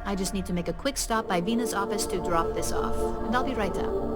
I just need to make a quick stop by Venus' office to drop this off, and I'll be right down.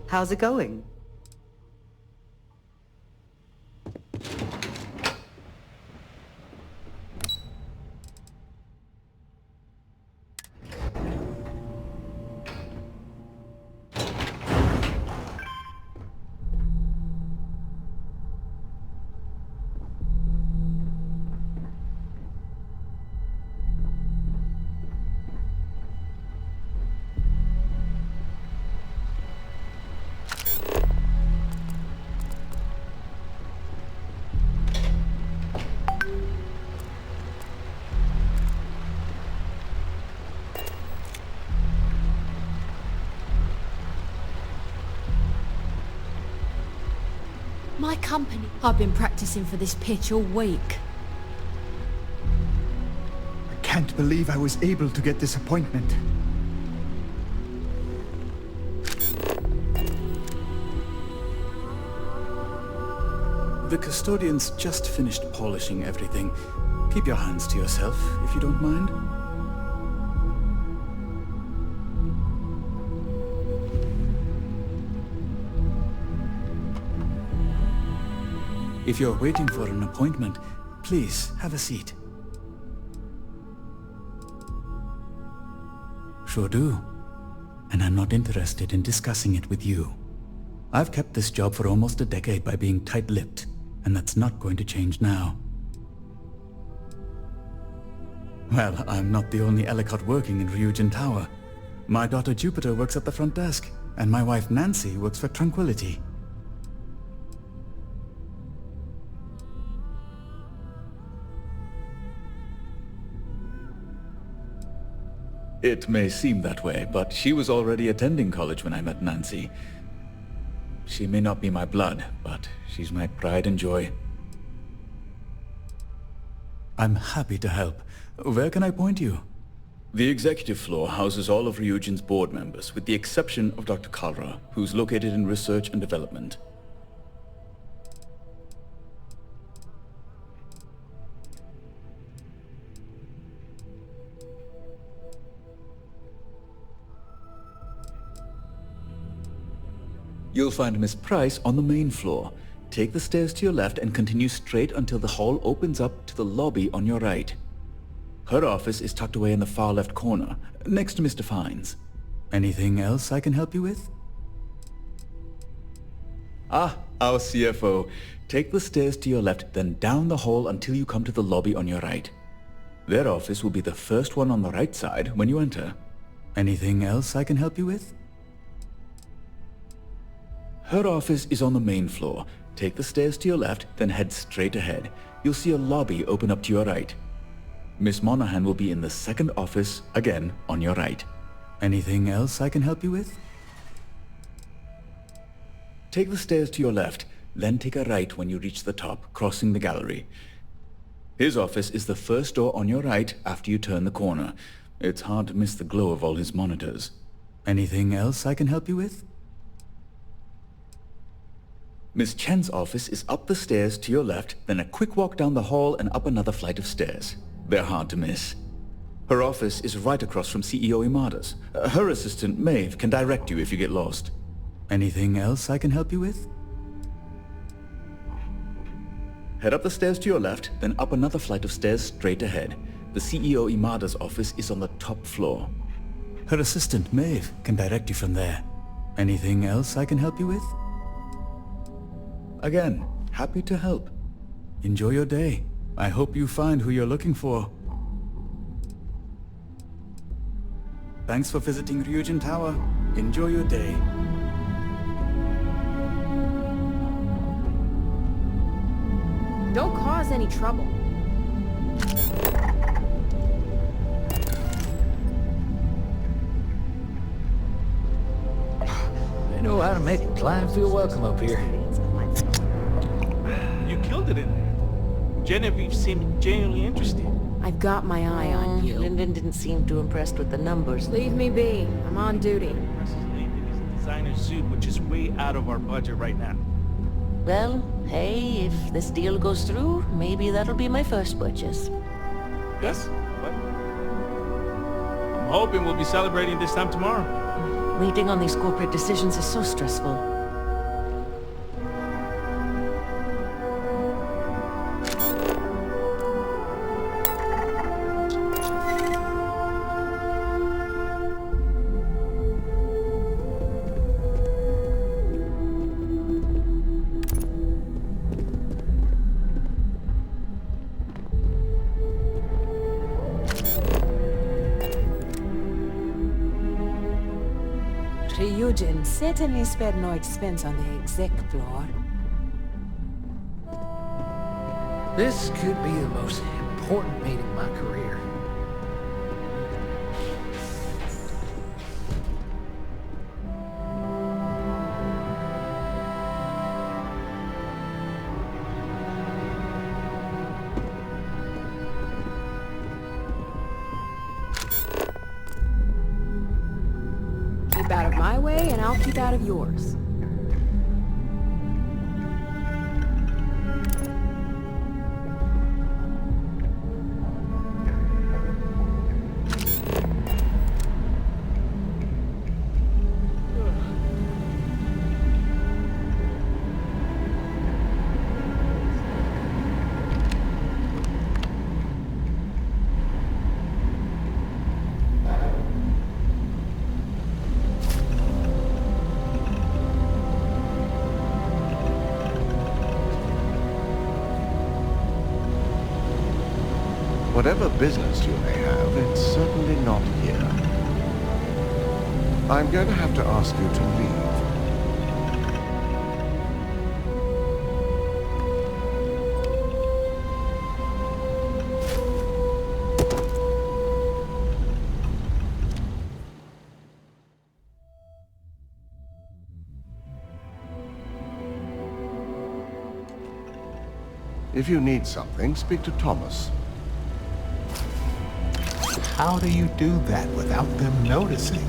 How's it going? My company. I've been practicing for this pitch all week. I can't believe I was able to get this appointment. The custodian's just finished polishing everything. Keep your hands to yourself, if you don't mind. If you're waiting for an appointment, please have a seat. Sure do. And I'm not interested in discussing it with you. I've kept this job for almost a decade by being tight-lipped, and that's not going to change now. Well, I'm not the only Ellicott working in Ryujin Tower. My daughter Jupiter works at the front desk, and my wife Nancy works for Tranquility. It may seem that way, but she was already attending college when I met Nancy. She may not be my blood, but she's my pride and joy. I'm happy to help. Where can I point you? The executive floor houses all of Ryujin's board members, with the exception of Dr. Kalra, who's located in research and development. You'll find Miss Price on the main floor. Take the stairs to your left and continue straight until the hall opens up to the lobby on your right. Her office is tucked away in the far left corner, next to Mr. Fine's. Anything else I can help you with? Ah, our CFO. Take the stairs to your left, then down the hall until you come to the lobby on your right. Their office will be the first one on the right side when you enter. Anything else I can help you with? Her office is on the main floor. Take the stairs to your left, then head straight ahead. You'll see a lobby open up to your right. Miss Monahan will be in the second office, again, on your right. Anything else I can help you with? Take the stairs to your left, then take a right when you reach the top, crossing the gallery. His office is the first door on your right after you turn the corner. It's hard to miss the glow of all his monitors. Anything else I can help you with? Miss Chen's office is up the stairs to your left, then a quick walk down the hall and up another flight of stairs. They're hard to miss. Her office is right across from CEO Imada's. Her assistant, Maeve, can direct you if you get lost. Anything else I can help you with? Head up the stairs to your left, then up another flight of stairs straight ahead. The CEO Imada's office is on the top floor. Her assistant, Maeve, can direct you from there. Anything else I can help you with? Again, happy to help. Enjoy your day. I hope you find who you're looking for. Thanks for visiting Ryujin Tower. Enjoy your day. Don't cause any trouble. They know how to make a client feel welcome up here. You killed it in there. Genevieve seemed genuinely interested. I've got my eye on you. Lyndon didn't seem too impressed with the numbers. Leave me be. I'm on duty. Russ's name is a designer suit, which is way out of our budget right now. Well, hey, if this deal goes through, maybe that'll be my first purchase. Yes? What? I'm hoping we'll be celebrating this time tomorrow. Waiting on these corporate decisions is so stressful. Ryujin certainly spared no expense on the exec floor. This could be the most important meeting of my career. Keep out of my way, and I'll keep out of yours. Whatever business you may have, it's certainly not here. I'm going to have to ask you to leave. If you need something, speak to Thomas. How do you do that without them noticing?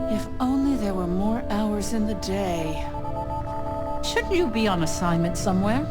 If only there were more hours in the day. Shouldn't you be on assignment somewhere?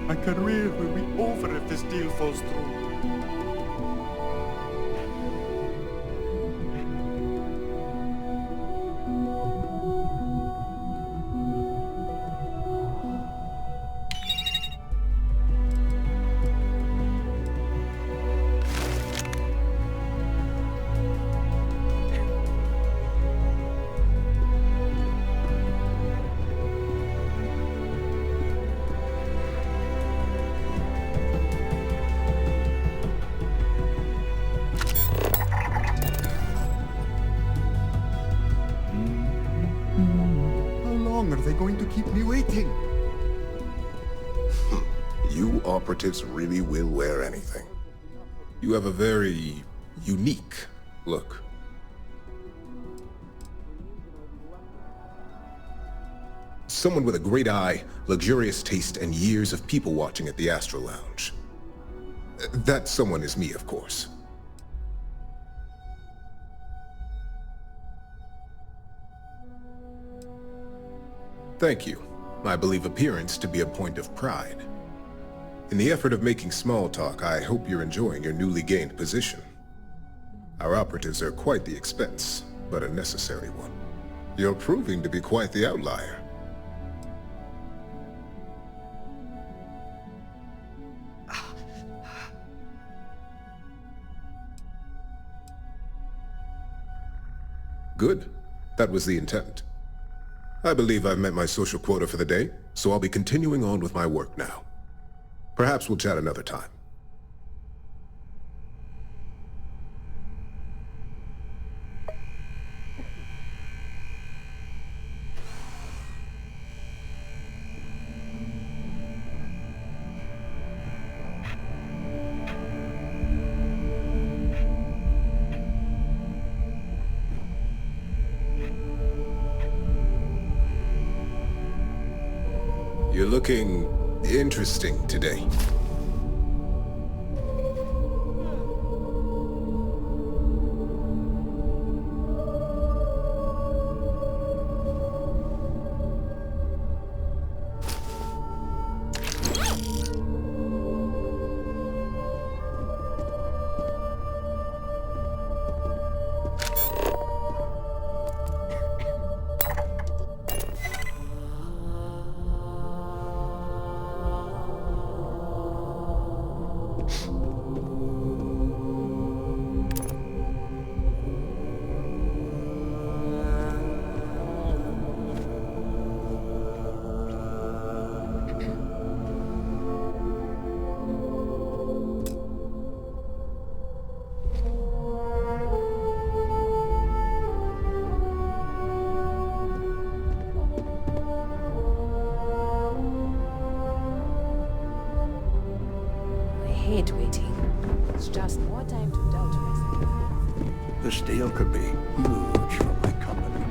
My career will be over if this deal falls through. Are they going to keep me waiting? You operatives really will wear anything. You have a very unique look. Someone with a great eye, luxurious taste, and years of people watching at the Astro Lounge. That someone is me, of course. Thank you. I believe appearance to be a point of pride. In the effort of making small talk, I hope you're enjoying your newly gained position. Our operatives are quite the expense, but a necessary one. You're proving to be quite the outlier. Good. That was the intent. I believe I've met my social quota for the day, so I'll be continuing on with my work now. Perhaps we'll chat another time. You're looking interesting today. It's just more time to doubt myself. This deal could be huge for my company.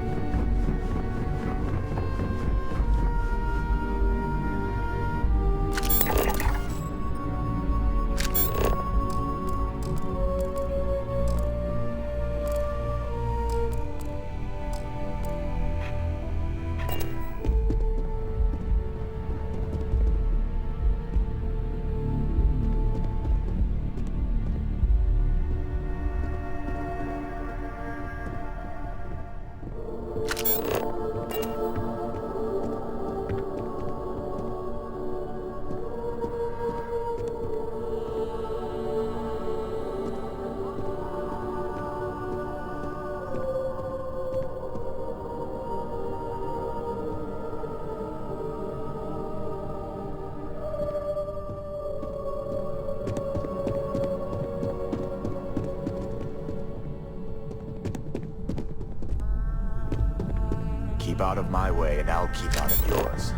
Keep out of my way, and I'll keep out of yours.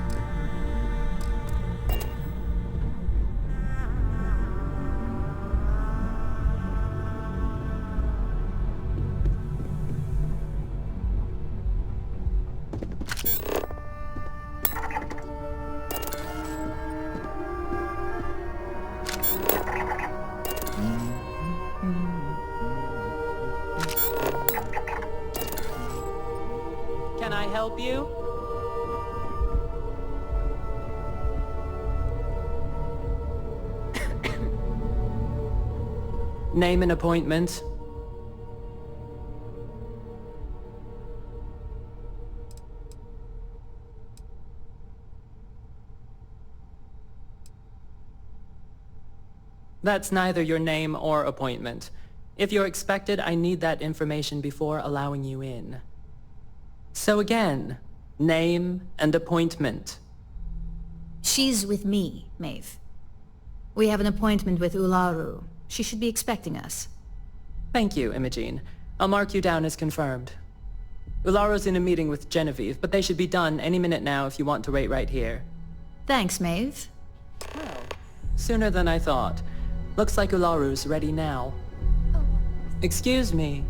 Can I help you? Name and appointment. That's neither your name or appointment. If you're expected, I need that information before allowing you in. So again, name and appointment. She's with me, Maeve. We have an appointment with Ularu. She should be expecting us. Thank you, Imogene. I'll mark you down as confirmed. Ularu's in a meeting with Genevieve, but they should be done any minute now if you want to wait right here. Thanks, Maeve. Well, sooner than I thought. Looks like Ularu's ready now. Excuse me.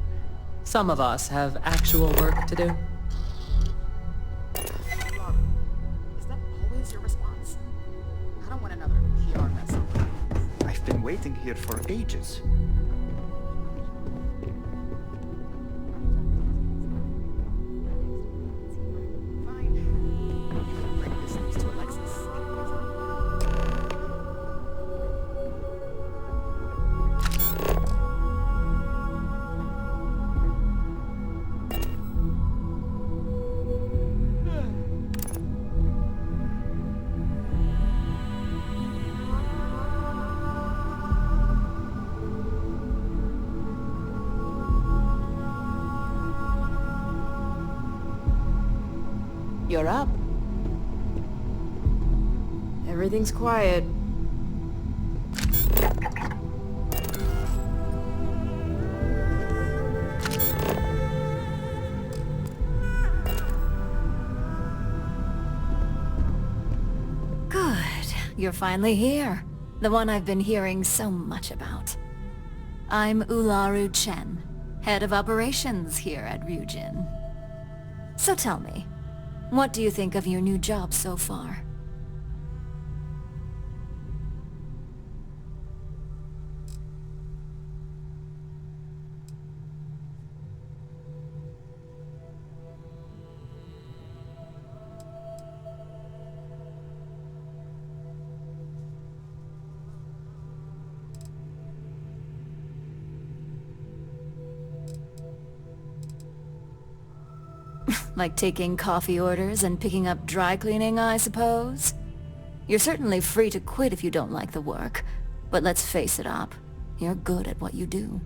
Some of us have actual work to do. Is that always your response? I don't want another PR mess up. I've been waiting here for ages. You're up. Everything's quiet. Good. You're finally here. The one I've been hearing so much about. I'm Ularu Chen, head of operations here at Ryujin. So tell me, what do you think of your new job so far? Like taking coffee orders and picking up dry cleaning, I suppose? You're certainly free to quit if you don't like the work, but let's face it up, you're good at what you do.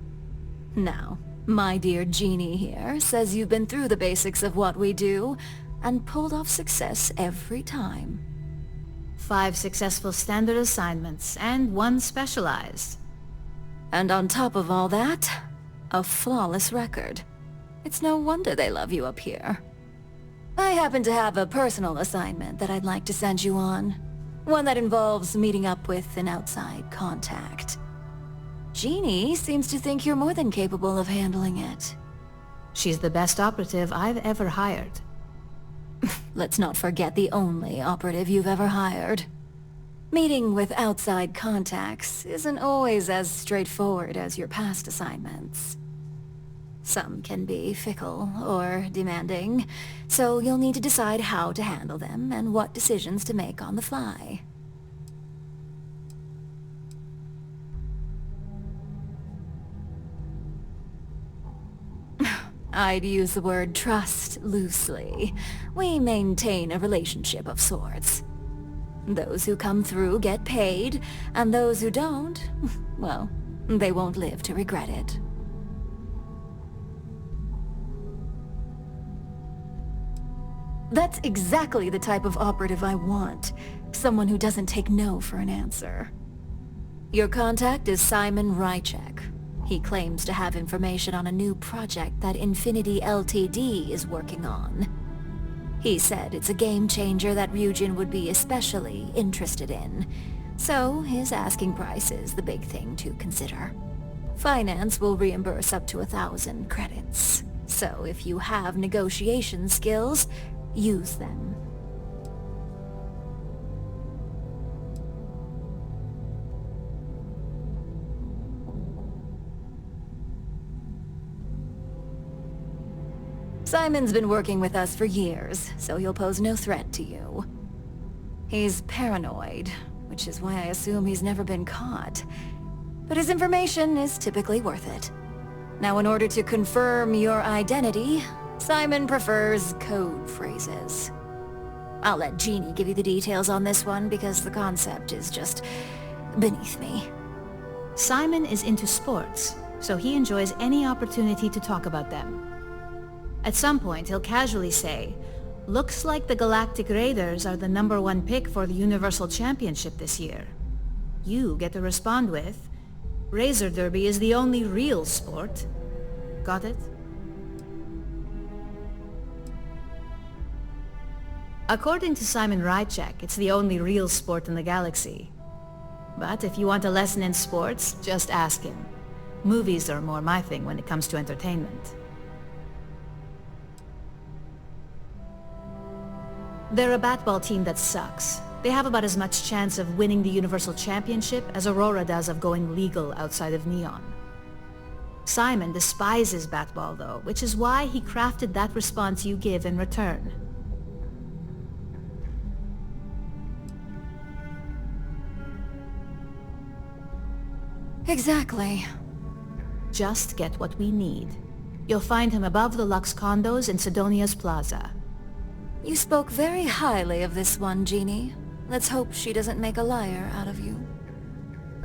Now, my dear Jeannie here says you've been through the basics of what we do, and pulled off success every time. 5 successful standard assignments, and 1 specialized. And on top of all that, a flawless record. It's no wonder they love you up here. I happen to have a personal assignment that I'd like to send you on. One that involves meeting up with an outside contact. Jeannie seems to think you're more than capable of handling it. She's the best operative I've ever hired. Let's not forget the only operative you've ever hired. Meeting with outside contacts isn't always as straightforward as your past assignments. Some can be fickle or demanding, so you'll need to decide how to handle them and what decisions to make on the fly. I'd use the word trust loosely. We maintain a relationship of sorts. Those who come through get paid, and those who don't, well, they won't live to regret it. That's exactly the type of operative I want. Someone who doesn't take no for an answer. Your contact is Simon Ryujin. He claims to have information on a new project that Infinity Ltd is working on. He said it's a game changer that Ryujin would be especially interested in. So his asking price is the big thing to consider. Finance will reimburse up to 1,000 credits. So if you have negotiation skills, use them. Simon's been working with us for years, so he'll pose no threat to you. He's paranoid, which is why I assume he's never been caught. but his information is typically worth it. Now, in order to confirm your identity, Simon prefers code phrases. I'll let Jeannie give you the details on this one because the concept is just beneath me. Simon is into sports, so he enjoys any opportunity to talk about them. At some point, he'll casually say, "Looks like the Galactic Raiders are the #1 pick for the Universal Championship this year." You get to respond with, "Razor Derby is the only real sport." Got it? According to Simon Ryujin, it's the only real sport in the galaxy. But if you want a lesson in sports, just ask him. Movies are more my thing when it comes to entertainment. They're a batball team that sucks. They have about as much chance of winning the Universal Championship as Aurora does of going legal outside of Neon. Simon despises batball though, which is why he crafted that response you give in return. Exactly. Just get what we need. You'll find him above the Lux condos in Sidonia's Plaza. You spoke very highly of this one, Jeannie. Let's hope she doesn't make a liar out of you.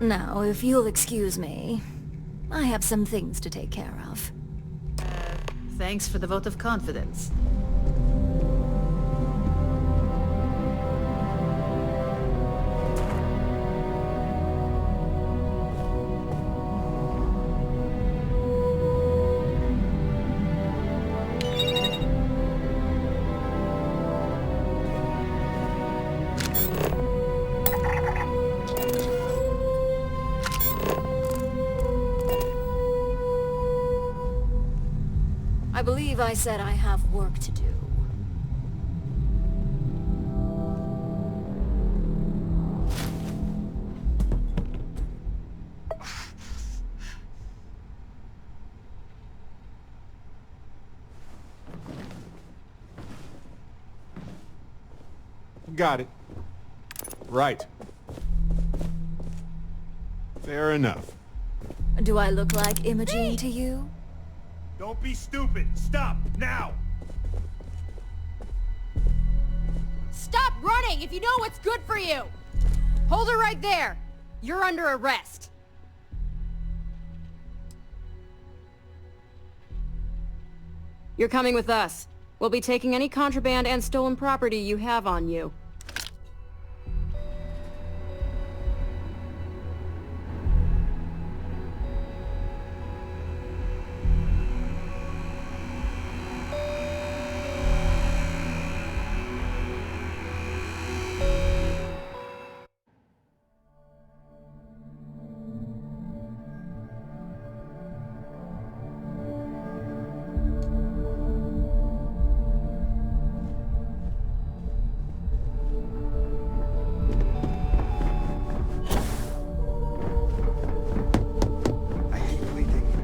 Now, if you'll excuse me, I have some things to take care of. Thanks for the vote of confidence. I believe I said I have work to do. Got it. Right. Fair enough. Do I look like Imogene to you? Don't be stupid! Stop! Now! Stop running if you know what's good for you! Hold her right there! You're under arrest. You're coming with us. We'll be taking any contraband and stolen property you have on you.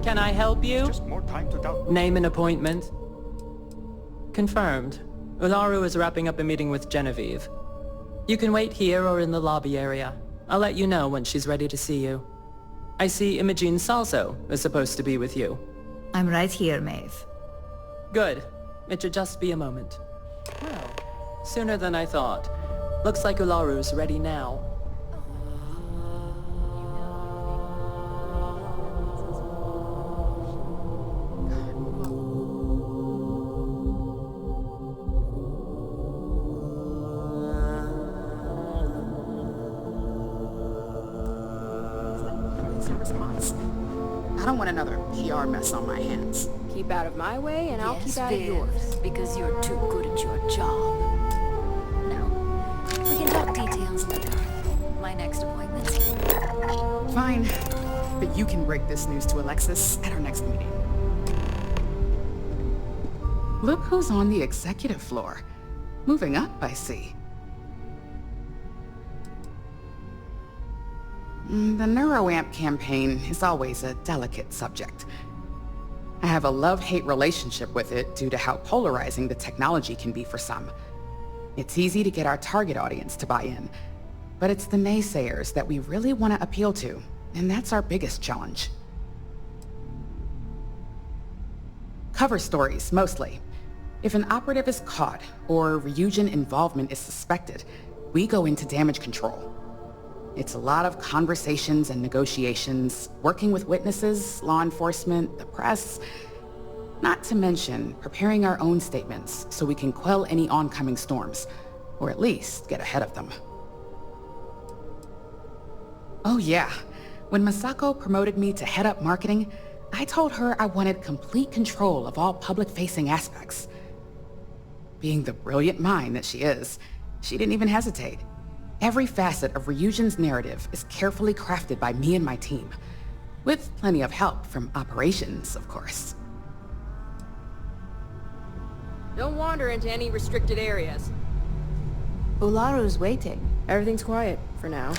Can I help you? Just more time to doubt. Name an appointment. Confirmed. Ularu is wrapping up a meeting with Genevieve. You can wait here or in the lobby area. I'll let you know when she's ready to see you. I see Imogene Salso is supposed to be with you. I'm right here, Maeve. Good. It should just be a moment. Well, sooner than I thought. Looks like Ularu's ready now. Response. I don't want another PR mess on my hands. Keep out of my way and I'll keep out of yours. Because you're too good at your job. Now, we can talk details later. My next appointment's here. Fine. But you can break this news to Alexis at our next meeting. Look who's on the executive floor. Moving up, I see. The NeuroAmp campaign is always a delicate subject. I have a love-hate relationship with it due to how polarizing the technology can be for some. It's easy to get our target audience to buy in, but it's the naysayers that we really want to appeal to. And that's our biggest challenge. Cover stories, mostly. If an operative is caught, or Ryujin involvement is suspected, we go into damage control. It's a lot of conversations and negotiations, working with witnesses, law enforcement, the press, not to mention preparing our own statements so we can quell any oncoming storms, or at least get ahead of them. Oh yeah, when Masako promoted me to head up marketing, I told her I wanted complete control of all public-facing aspects. Being the brilliant mind that she is, she didn't even hesitate. Every facet of Ryujin's narrative is carefully crafted by me and my team, with plenty of help from operations, of course. Don't wander into any restricted areas. Ularu's waiting. Everything's quiet, for now.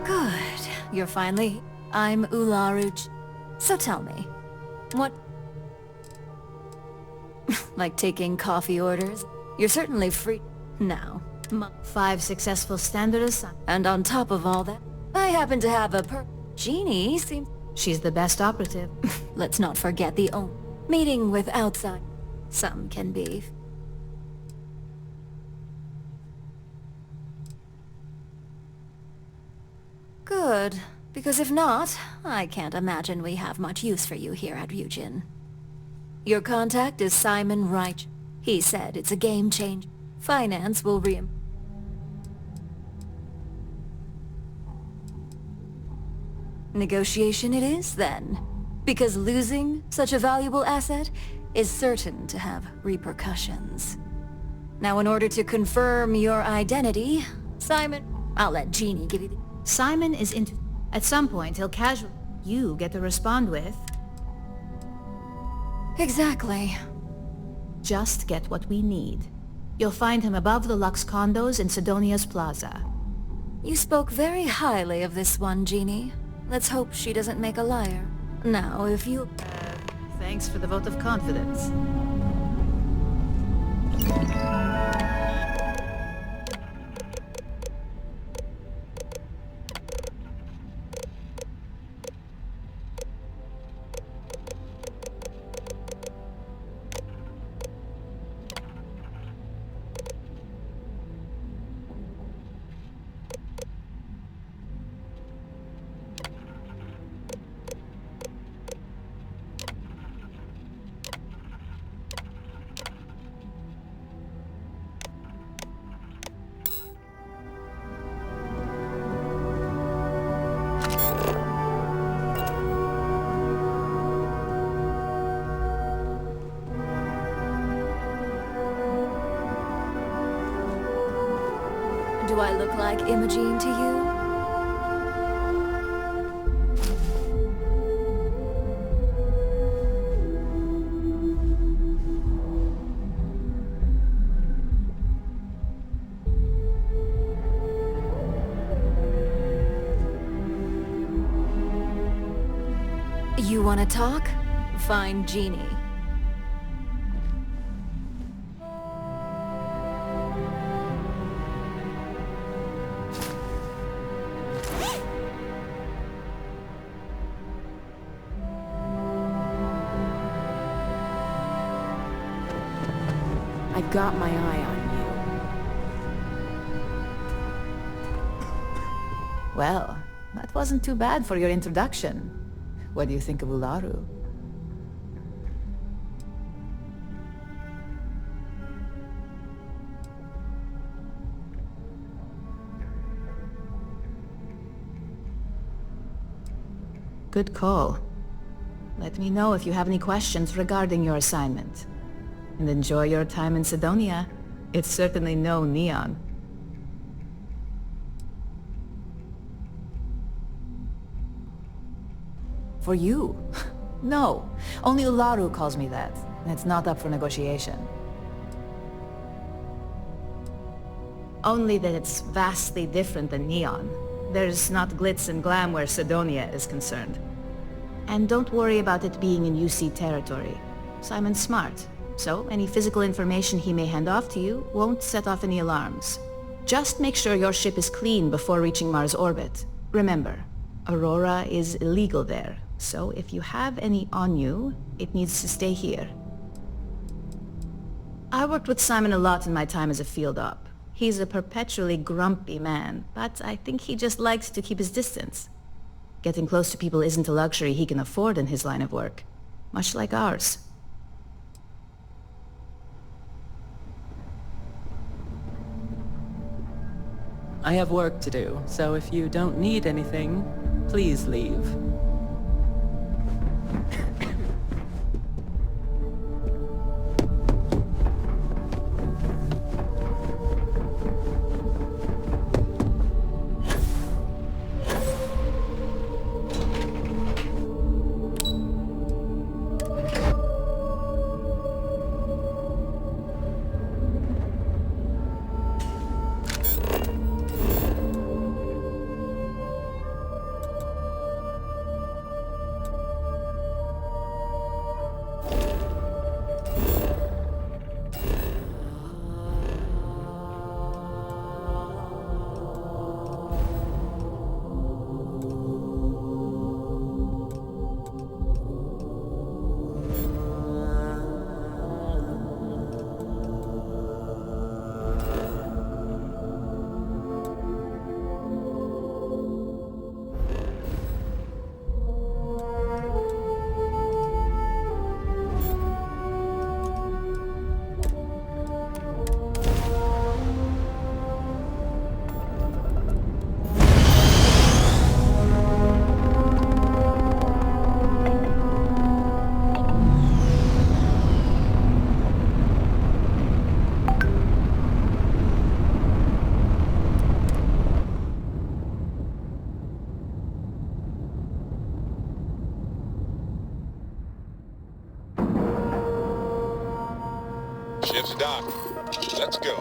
Good. You're finally... I'm Ularu. So tell me, what... like taking coffee orders? You're certainly free now. 5 successful standard assignments. And on top of all that, I happen to have a Jeannie seems... She's the best operative. Let's not forget the meeting with outside. Some can be. Good, because if not, I can't imagine we have much use for you here at Ryujin. Your contact is Simon Ryujin. He said it's a game changer. Finance will Negotiation it is, then. Because losing such a valuable asset is certain to have repercussions. Now, in order to confirm your identity, Simon... I'll let Jeannie give you the... Simon is into... At some point, he'll casually... You get to respond with... Exactly. Just get what we need. You'll find him above the Lux condos in Sidonia's plaza. You spoke very highly of this one, Jeannie. Let's hope she doesn't make a liar. Now, if you... Thanks for the vote of confidence. Do I look like Imogene to you? You wanna talk? Find Jeannie. I've got my eye on you. Well, that wasn't too bad for your introduction. What do you think of Ularu? Good call. Let me know if you have any questions regarding your assignment. And enjoy your time in Sidonia. It's certainly no Neon. For you? No. Only Ularu calls me that. And it's not up for negotiation. Only that it's vastly different than Neon. There's not glitz and glam where Sidonia is concerned. And don't worry about it being in UC territory. Simon's smart, so any physical information he may hand off to you won't set off any alarms. Just make sure your ship is clean before reaching Mars orbit. Remember, Aurora is illegal there, so if you have any on you, it needs to stay here. I worked with Simon a lot in my time as a field op. He's a perpetually grumpy man, but I think he just likes to keep his distance. Getting close to people isn't a luxury he can afford in his line of work, much like ours. I have work to do, so if you don't need anything, please leave. Ship's docked. Let's go.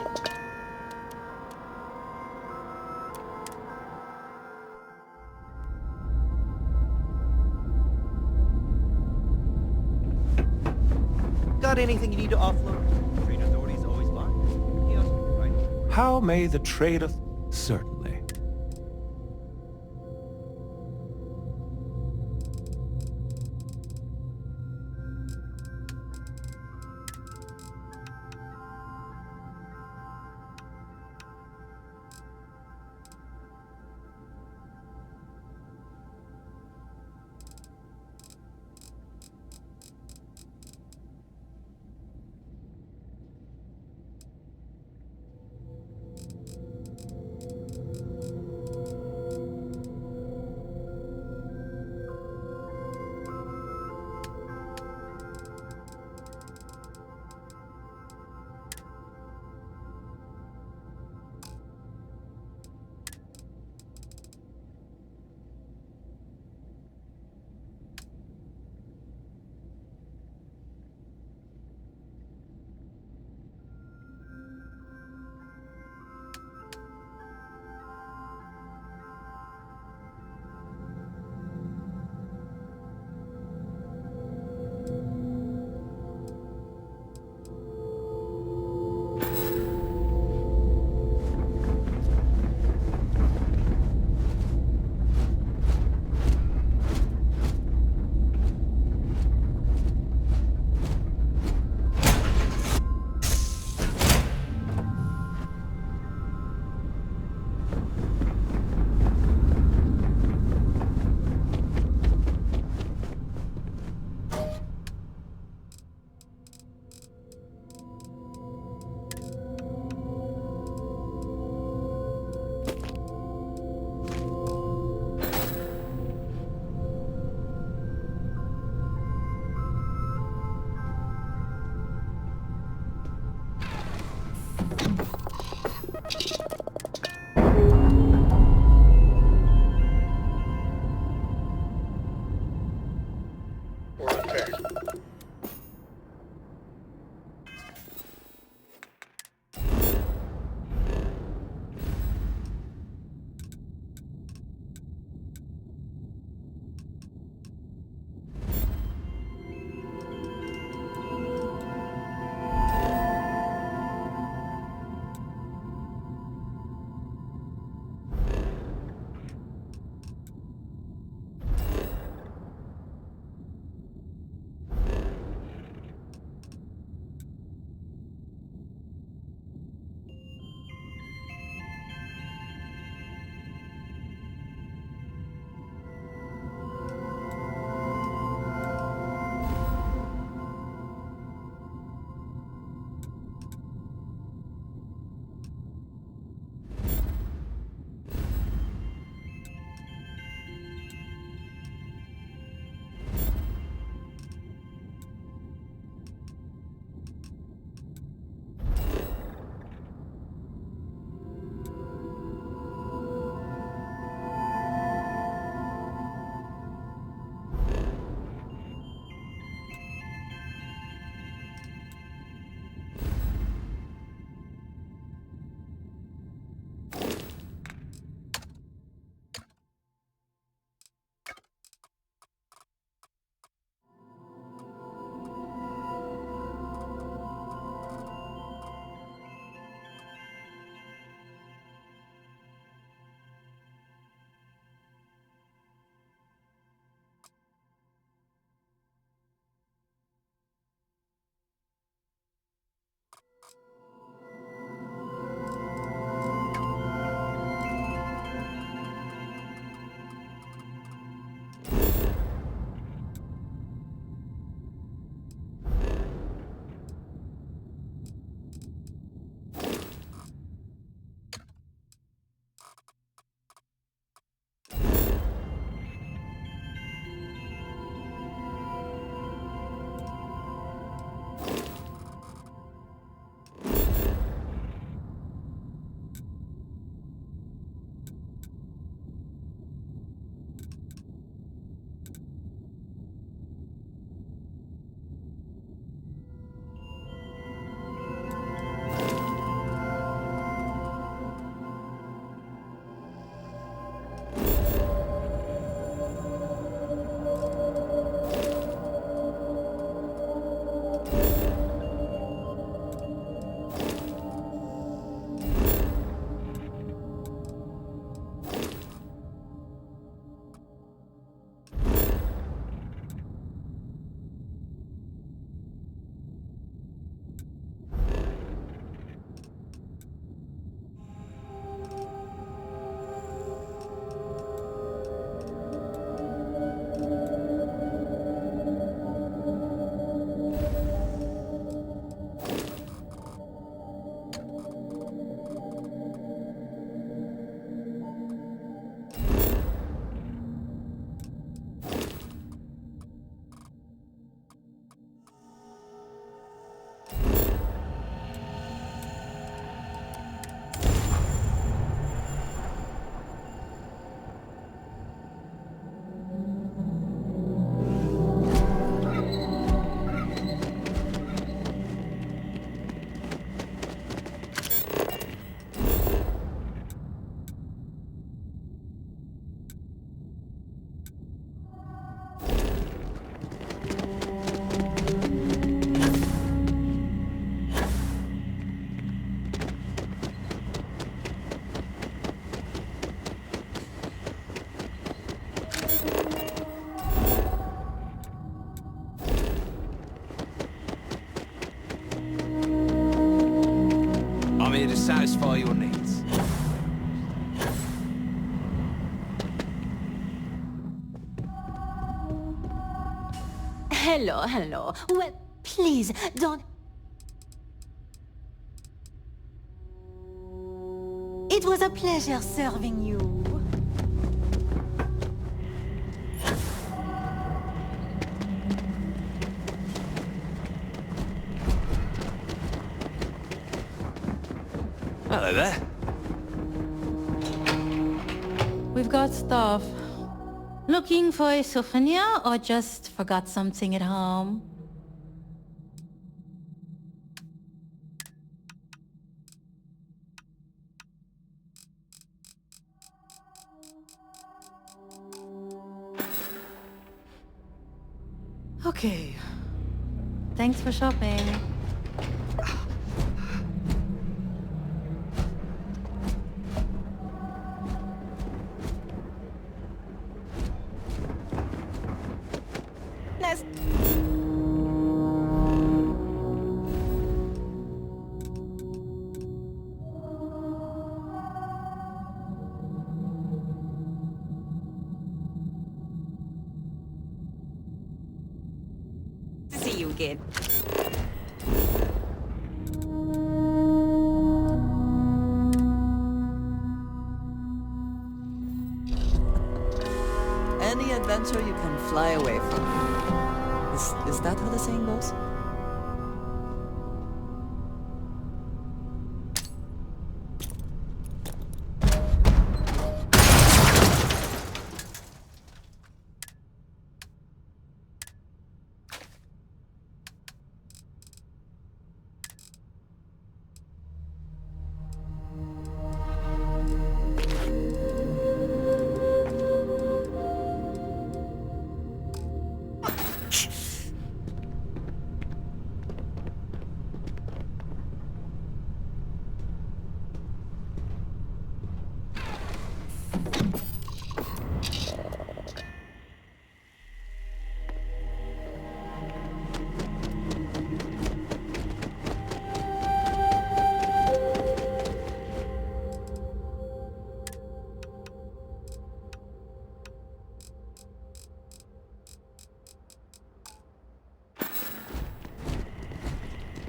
Got anything you need to offload? Trade authorities always fine. Chaos, right? How may the trade of... Certainly. to satisfy your needs. Hello, hello. Well, please, don't... It was a pleasure serving you. Hello there. We've got stuff. Looking for a souvenir or just forgot something at home? Okay. Thanks for shopping. Nice. To see you again. Any adventure you can fly away from. Is that how the saying goes?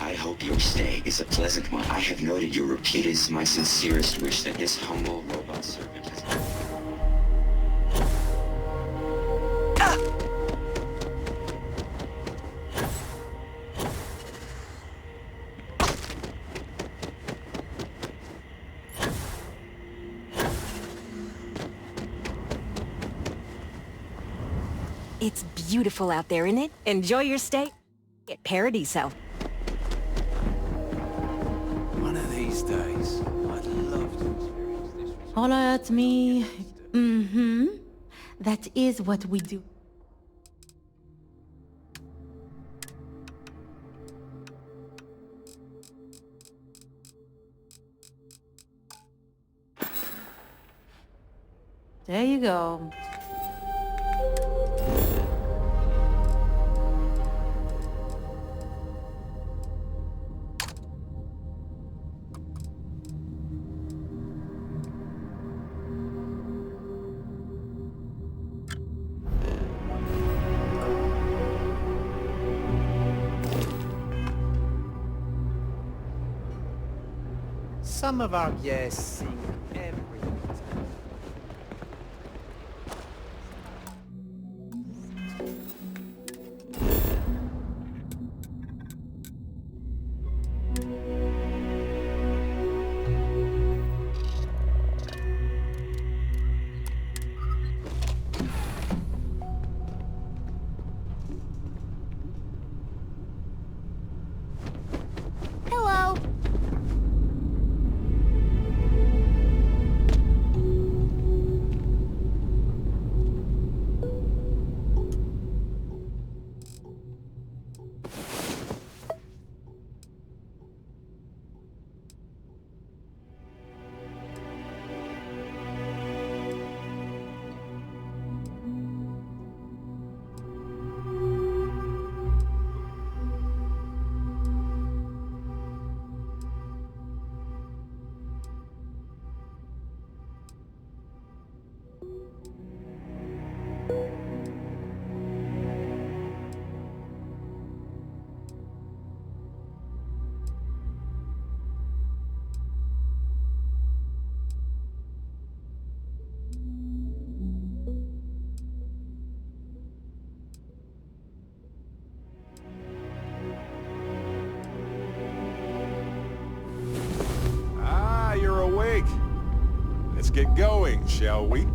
I hope your stay is a pleasant one. I have noted your repeat. It is my sincerest wish that this humble robot servant has... It's beautiful out there, isn't it? Enjoy your stay at Paradiso. One of these days, I'd love to experience this. Holler at me. Mm-hmm. That is what we do. There you go. Some of our guests sing everything. Hello. Let's get going, shall we?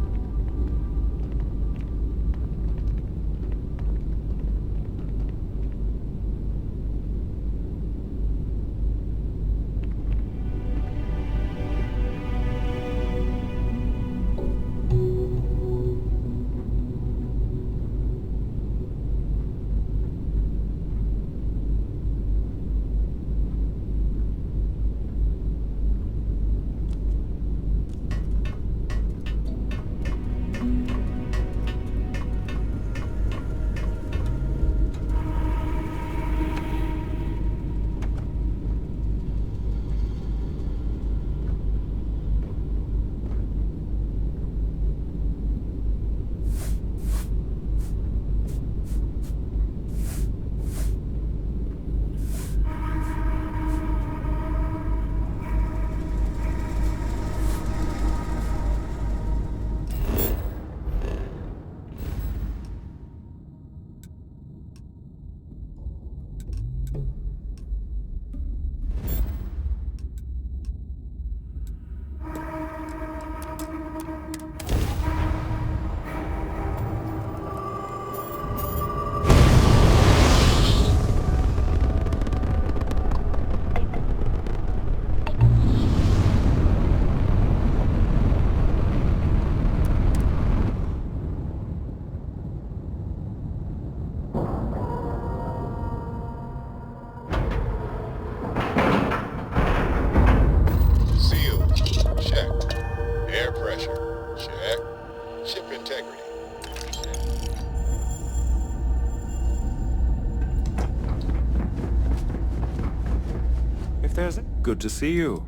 Good to see you.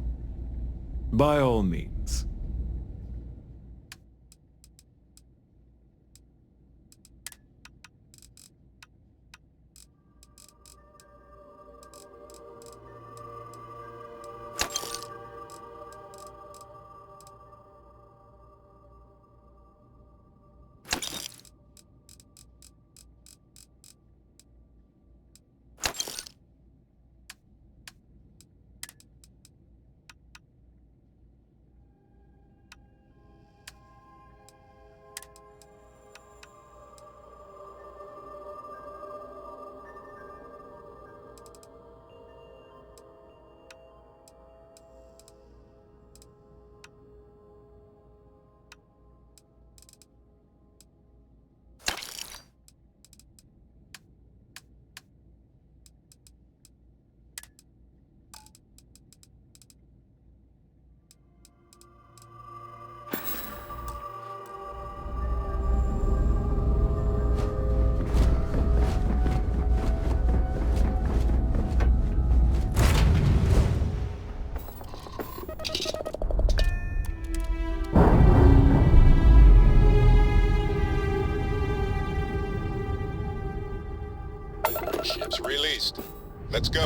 By all means. Ships released. Let's go.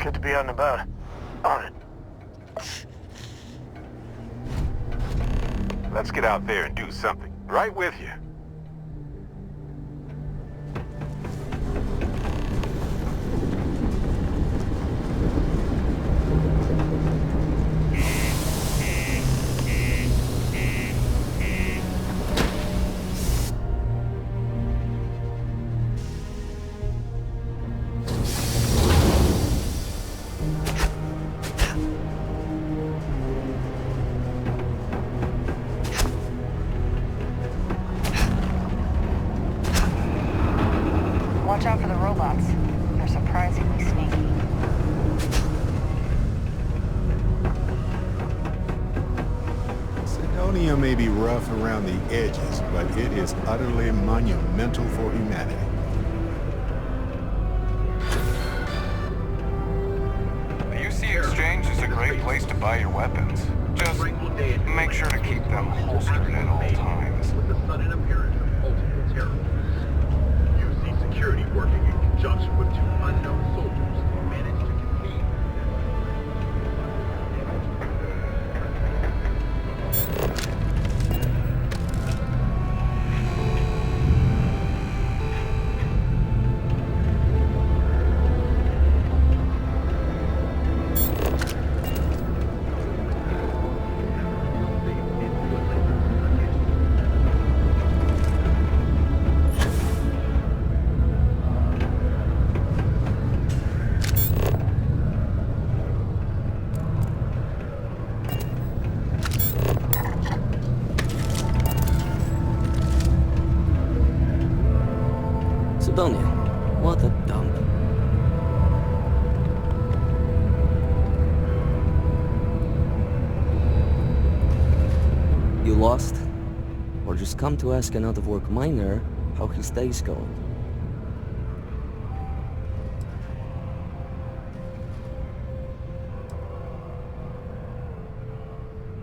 Good to be out and about. On it. Let's get out there and do something. Right with you. Watch out for the robots. They're surprisingly sneaky. Sidonia may be rough around the edges, but it is utterly monumental for humanity. The UC Exchange is a great place to buy your weapons. Just make sure to keep them holstered at all times. With the sudden appearance of multiple terrorists. UC security working in conjunction with 2 unknown soldiers managed to contain Sidonia, what a dump. You lost? Or just come to ask an out-of-work miner how his day's going?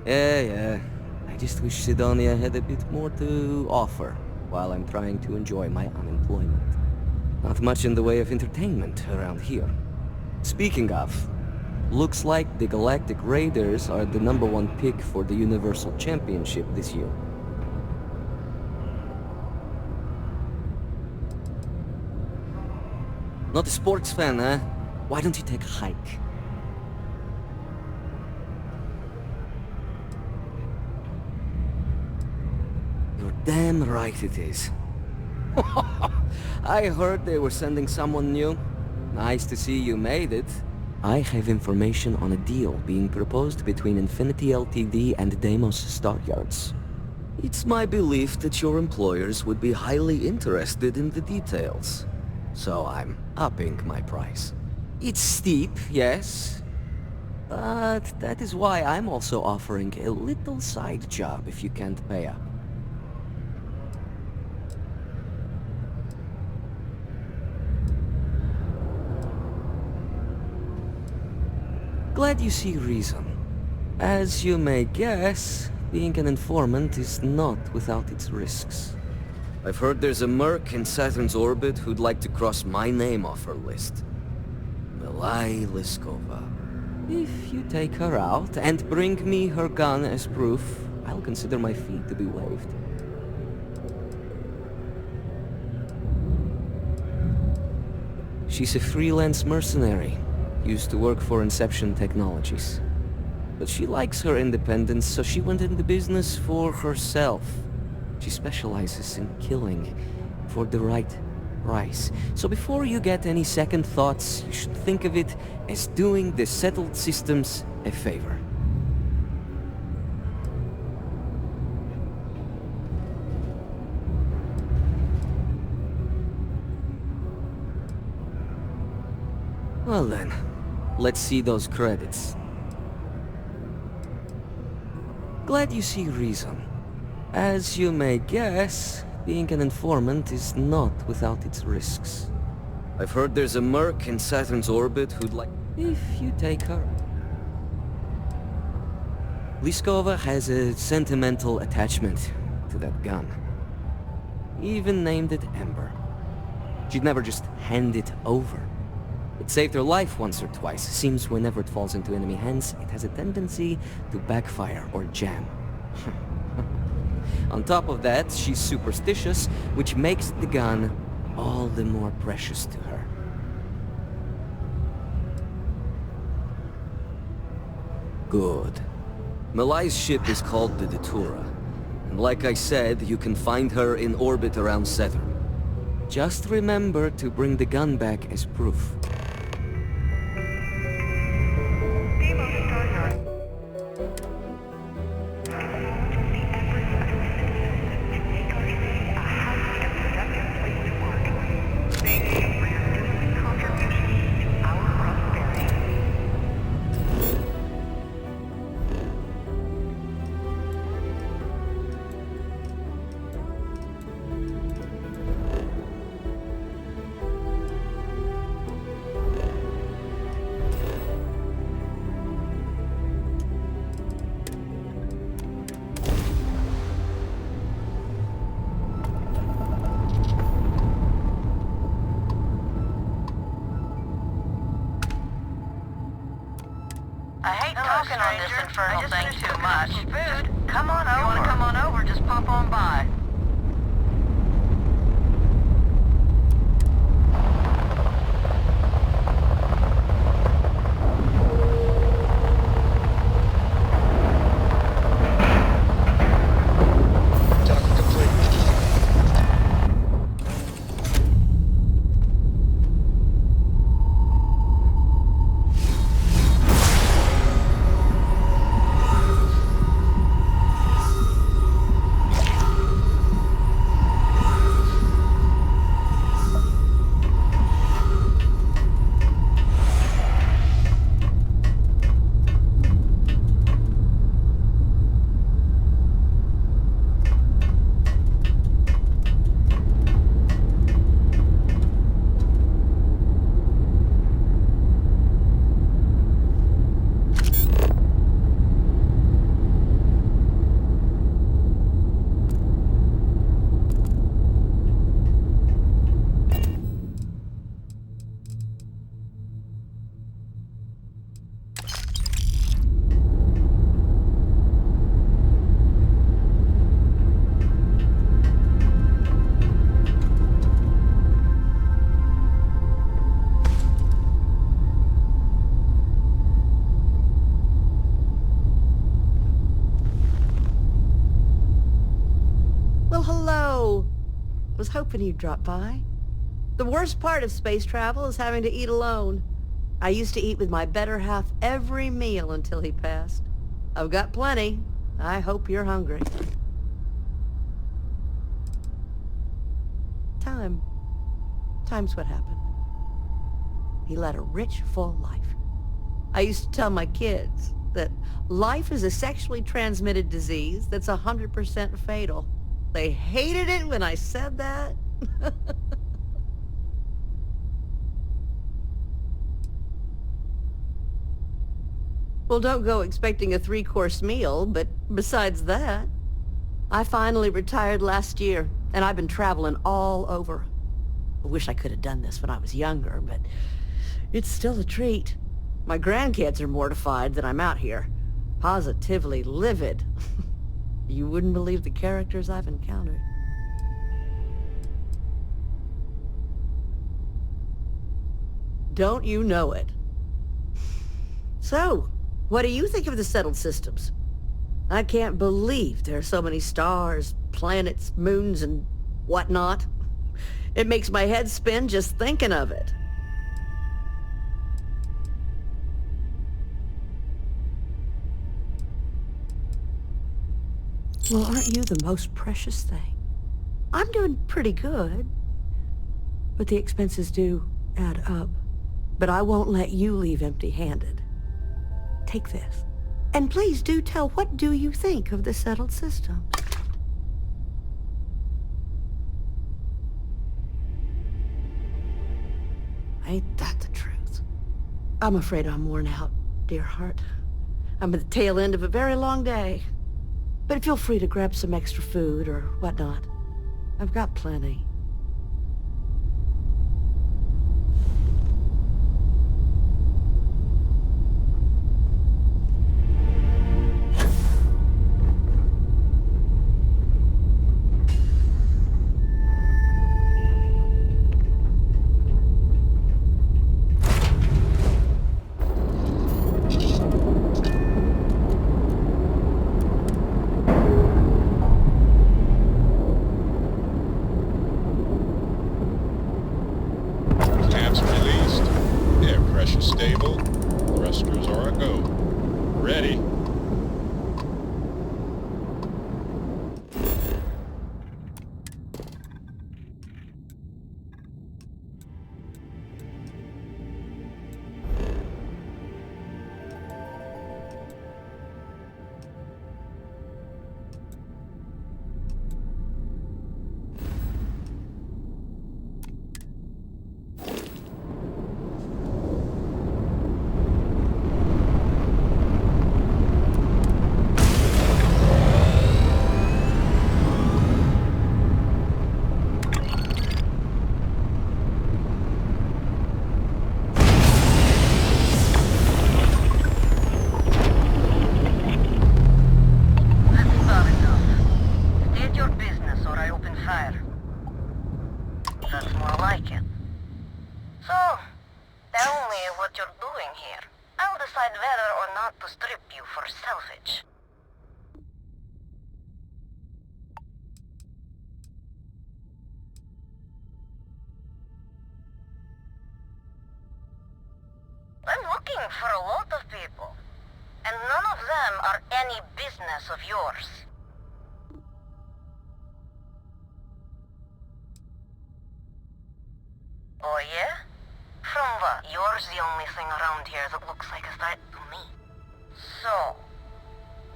Yeah. I just wish Sidonia had a bit more to offer while I'm trying to enjoy my unemployment. Not much in the way of entertainment around here. Speaking of, looks like the Galactic Raiders are the #1 pick for the Universal Championship this year. Not a sports fan, huh? Why don't you take a hike? You're damn right it is. I heard they were sending someone new. Nice to see you made it. I have information on a deal being proposed between Infinity Ltd and Deimos Staryards. It's my belief that your employers would be highly interested in the details. So I'm upping my price. It's steep, yes. But that is why I'm also offering a little side job if you can't pay up. Glad you see reason. As you may guess, being an informant is not without its risks. I've heard there's a merc in Saturn's orbit who'd like to cross my name off her list. Milai Liskova. If you take her out and bring me her gun as proof, I'll consider my fee to be waived. She's a freelance mercenary. Used to work for Inception Technologies. But she likes her independence, so she went into business for herself. She specializes in killing for the right price. So before you get any second thoughts, you should think of it as doing the settled systems a favor. Well then, let's see those credits. Glad you see reason. As you may guess, being an informant is not without its risks. I've heard there's a merc in Saturn's orbit who'd like... If you take her... Liskova has a sentimental attachment to that gun. Even named it Ember. She'd never just hand it over. It saved her life once or twice. Seems whenever it falls into enemy hands, it has a tendency to backfire or jam. On top of that, she's superstitious, which makes the gun all the more precious to her. Good. Malai's ship is called the Datura. And like I said, you can find her in orbit around Saturn. Just remember to bring the gun back as proof. I hate talking on this infernal thing too much. Food? Come on over. If you want to come on over, just pop on by. Was hoping you'd drop by. The worst part of space travel is having to eat alone. I used to eat with my better half every meal until he passed. I've got plenty. I hope you're hungry. Time's what happened. He led a rich, full life. I used to tell my kids that life is a sexually transmitted disease that's 100% fatal. They hated it when I said that. Well, don't go expecting a 3-course meal, but besides that, I finally retired last year, and I've been traveling all over. I wish I could have done this when I was younger, but it's still a treat. My grandkids are mortified that I'm out here. Positively livid. You wouldn't believe the characters I've encountered. Don't you know it? So, what do you think of the settled systems? I can't believe there are so many stars, planets, moons, and whatnot. It makes my head spin just thinking of it. Well, aren't you the most precious thing? I'm doing pretty good, but the expenses do add up. But I won't let you leave empty-handed. Take this. And please do tell, what do you think of the settled system? Ain't that the truth? I'm afraid I'm worn out, dear heart. I'm at the tail end of a very long day. But feel free to grab some extra food or whatnot. I've got plenty. Stable. Thrusters are a go. Ready. For a lot of people, and none of them are any business of yours. Oh yeah? From what? You're the only thing around here that looks like a threat to me. So,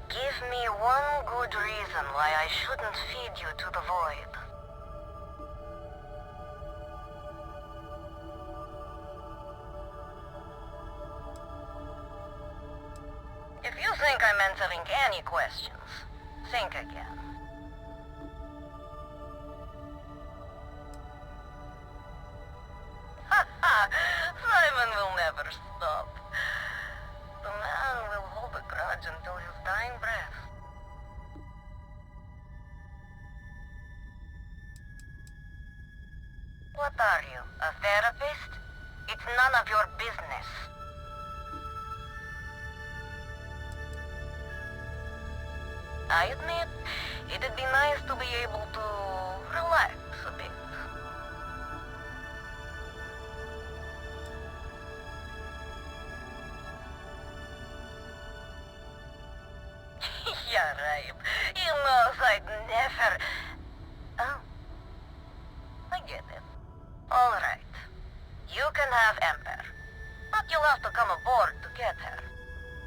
give me one good reason why I shouldn't feed you to the void. If you think I'm answering any questions, think again. Simon will never stop. The man will hold a grudge until his dying breath. What are you, a therapist? It's none of your business. I admit, it'd be nice to be able to relax a bit. Yeah, right. You know, I'd never... Oh. I get it. Alright. You can have Ember. But you'll have to come aboard to get her.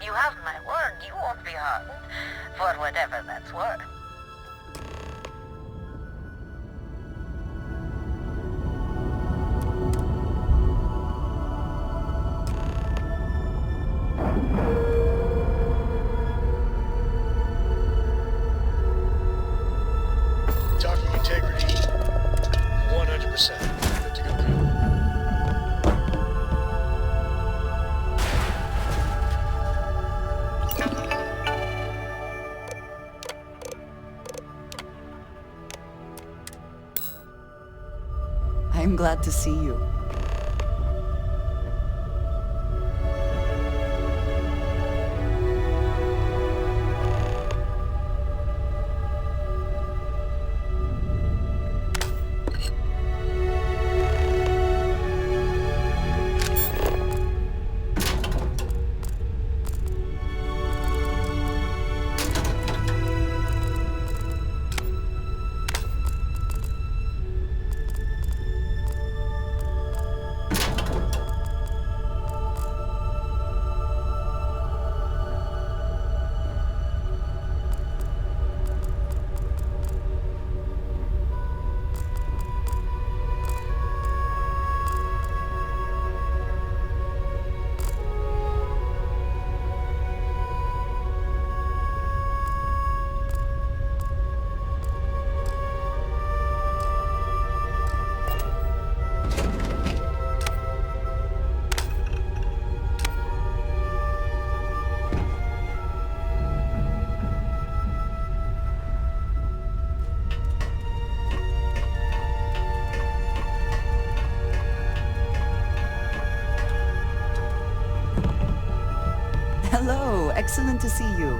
You have my word, you won't be harmed. For whatever that's worth. Docking integrity, 100%. Good to go. I'm glad to see you. Hello, excellent to see you.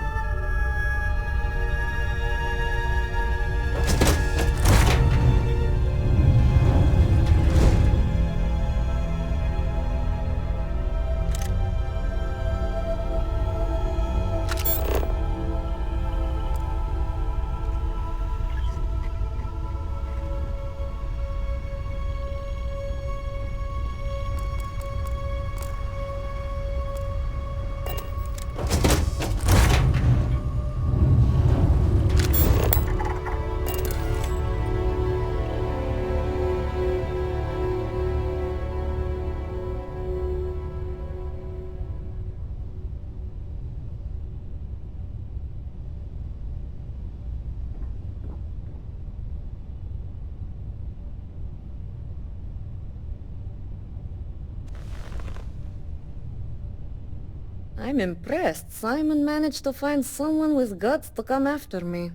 I'm impressed Simon managed to find someone with guts to come after me.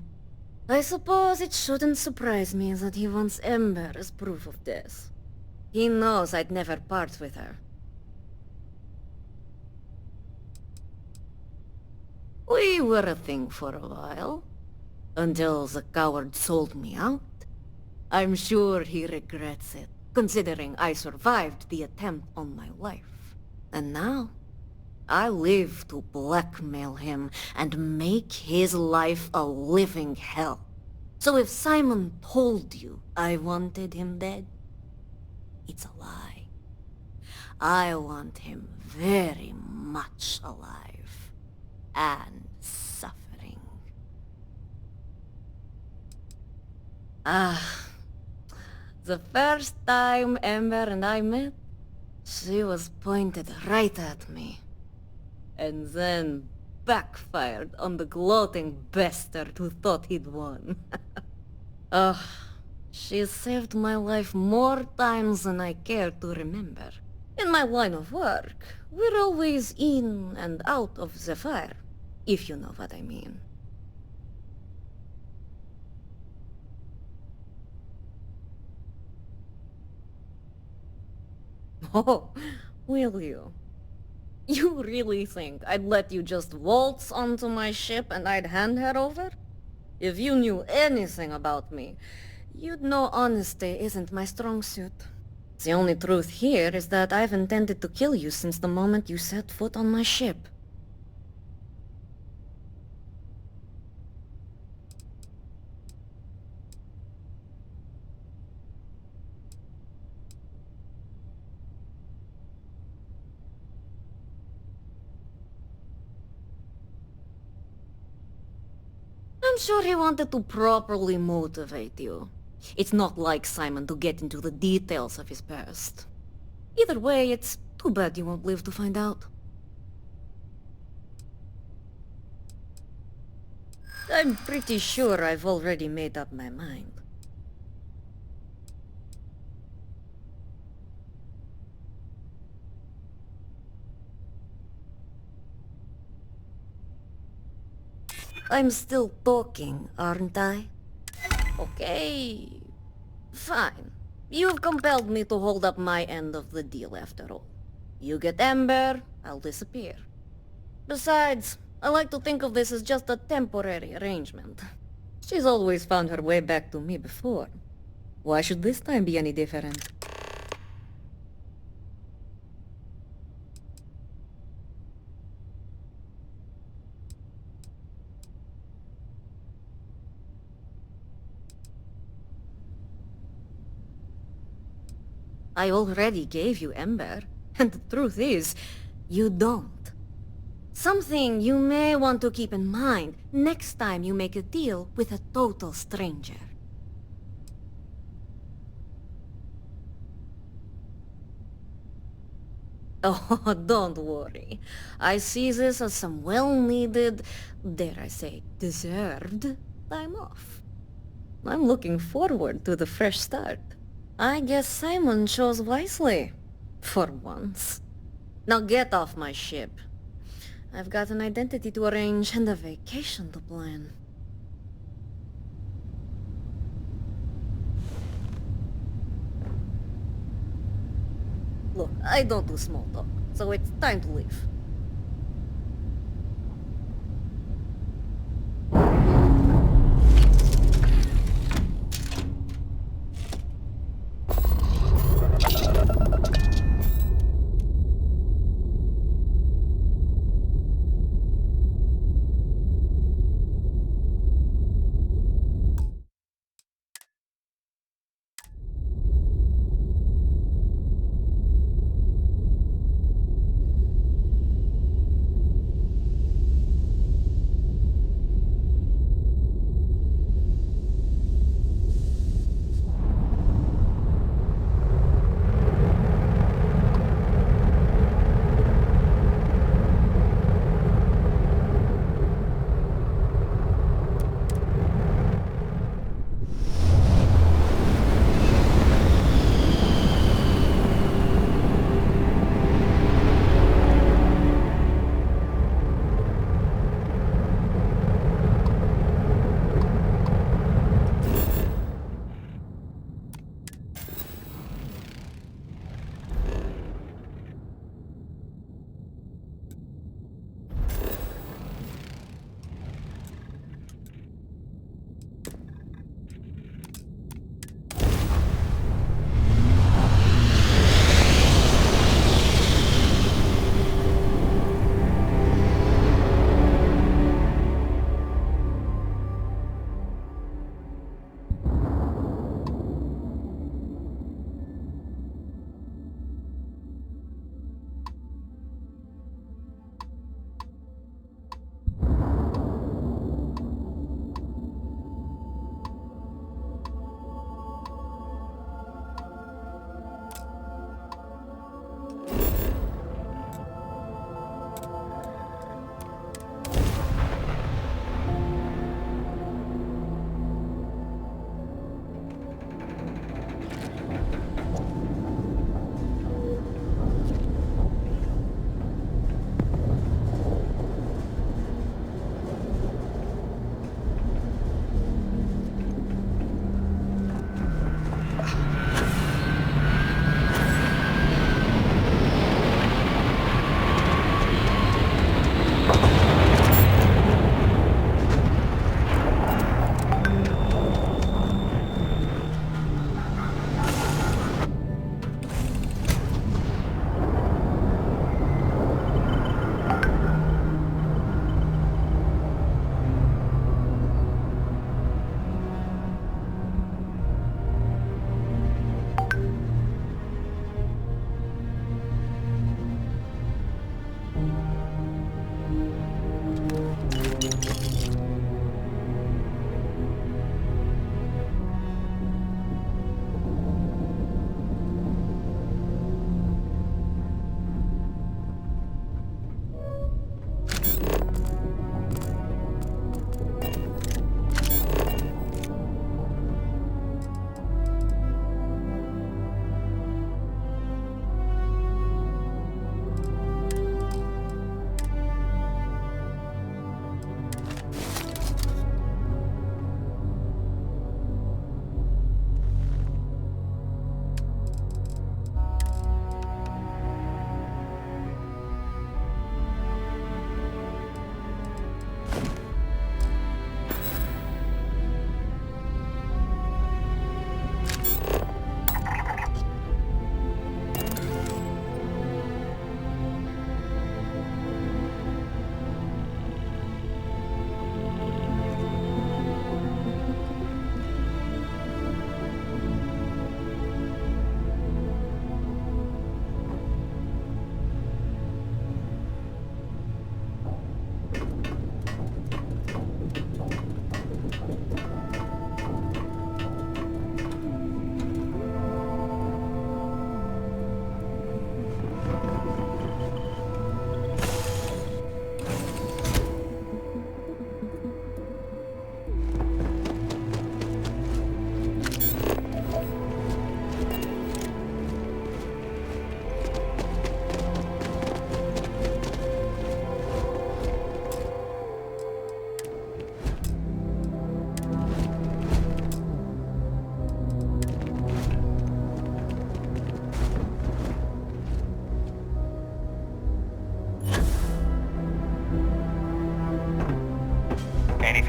I suppose it shouldn't surprise me that he wants Ember as proof of this. He knows I'd never part with her. We were a thing for a while, until the coward sold me out. I'm sure he regrets it, considering I survived the attempt on my life. And now, I live to blackmail him and make his life a living hell. So if Simon told you I wanted him dead, it's a lie. I want him very much alive. And suffering. The first time Ember and I met, she was pointed right at me. And then backfired on the gloating bastard who thought he'd won. She saved my life more times than I care to remember. In my line of work, we're always in and out of the fire, if you know what I mean. Oh, will you? You really think I'd let you just waltz onto my ship and I'd hand her over? If you knew anything about me, you'd know honesty isn't my strong suit. The only truth here is that I've intended to kill you since the moment you set foot on my ship. I'm sure he wanted to properly motivate you. It's not like Simon to get into the details of his past. Either way, it's too bad you won't live to find out. I'm pretty sure I've already made up my mind. I'm still talking, aren't I? Okay. Fine. You've compelled me to hold up my end of the deal after all. You get Ember, I'll disappear. Besides, I like to think of this as just a temporary arrangement. She's always found her way back to me before. Why should this time be any different? I already gave you Ember, and the truth is, you don't. Something you may want to keep in mind next time you make a deal with a total stranger. Oh, don't worry. I see this as some well-needed, dare I say, deserved time off. I'm looking forward to the fresh start. I guess Simon chose wisely. For once. Now get off my ship. I've got an identity to arrange and a vacation to plan. Look, I don't do small talk, so it's time to leave.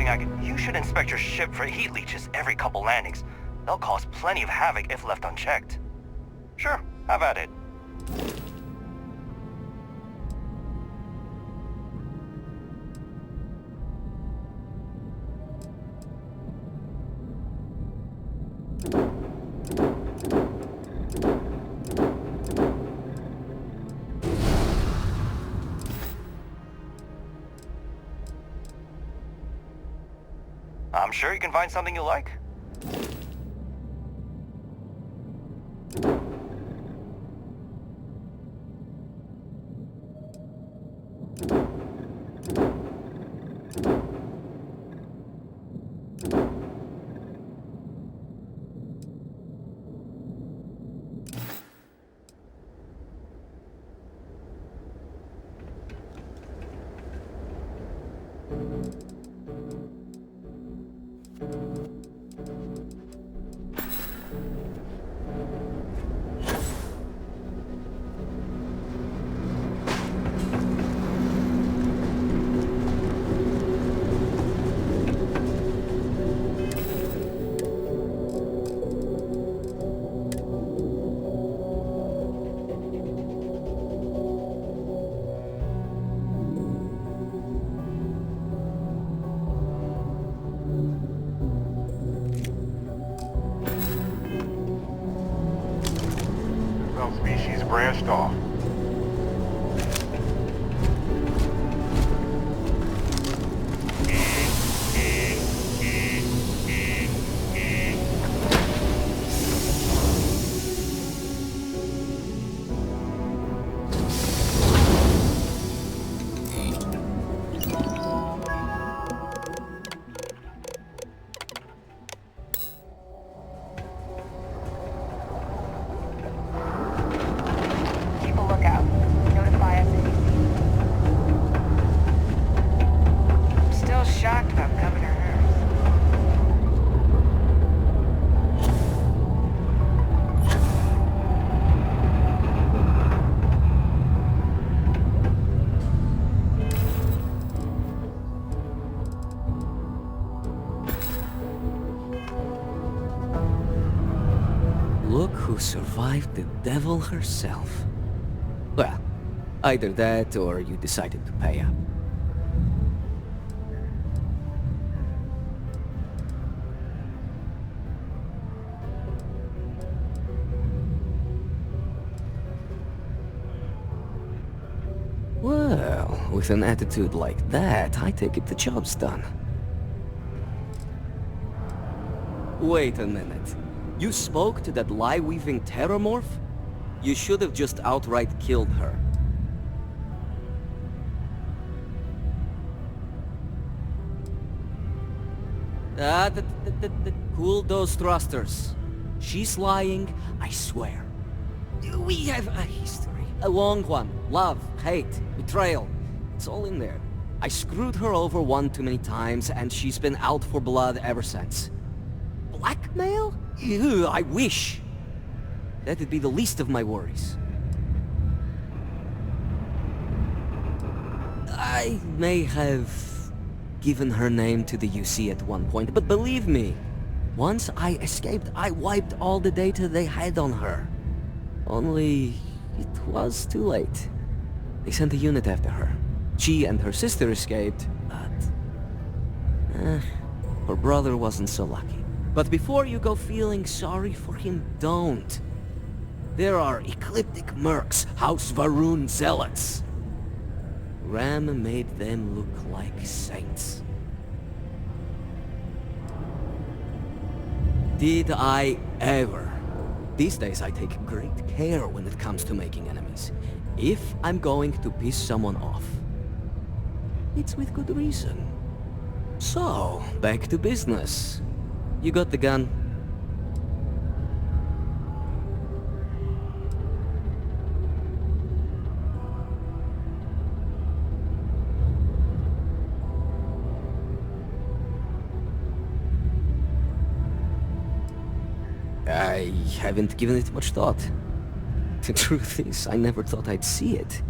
thing I can... You should inspect your ship for heat leeches every couple landings. They'll cause plenty of havoc if left unchecked. Sure, have at it. I'm sure you can find something you like. Species branched off. Look who survived the devil herself. Well, either that or you decided to pay up. Well, with an attitude like that, I take it the job's done. Wait a minute. You spoke to that lie-weaving terramorph? You should have just outright killed her. Cool those thrusters. She's lying, I swear. We have a history. A long one. Love, hate, betrayal. It's all in there. I screwed her over one too many times, and she's been out for blood ever since. Blackmail? Ew, I wish. That'd be the least of my worries. I may have given her name to the UC at one point, but believe me, once I escaped, I wiped all the data they had on her. Only it was too late. They sent a unit after her. She and her sister escaped, but her brother wasn't so lucky. But before you go feeling sorry for him, don't. There are ecliptic mercs, House Varun zealots. Ram made them look like saints. Did I ever? These days I take great care when it comes to making enemies. If I'm going to piss someone off, it's with good reason. So, back to business. You got the gun? I haven't given it much thought. The truth is, I never thought I'd see it.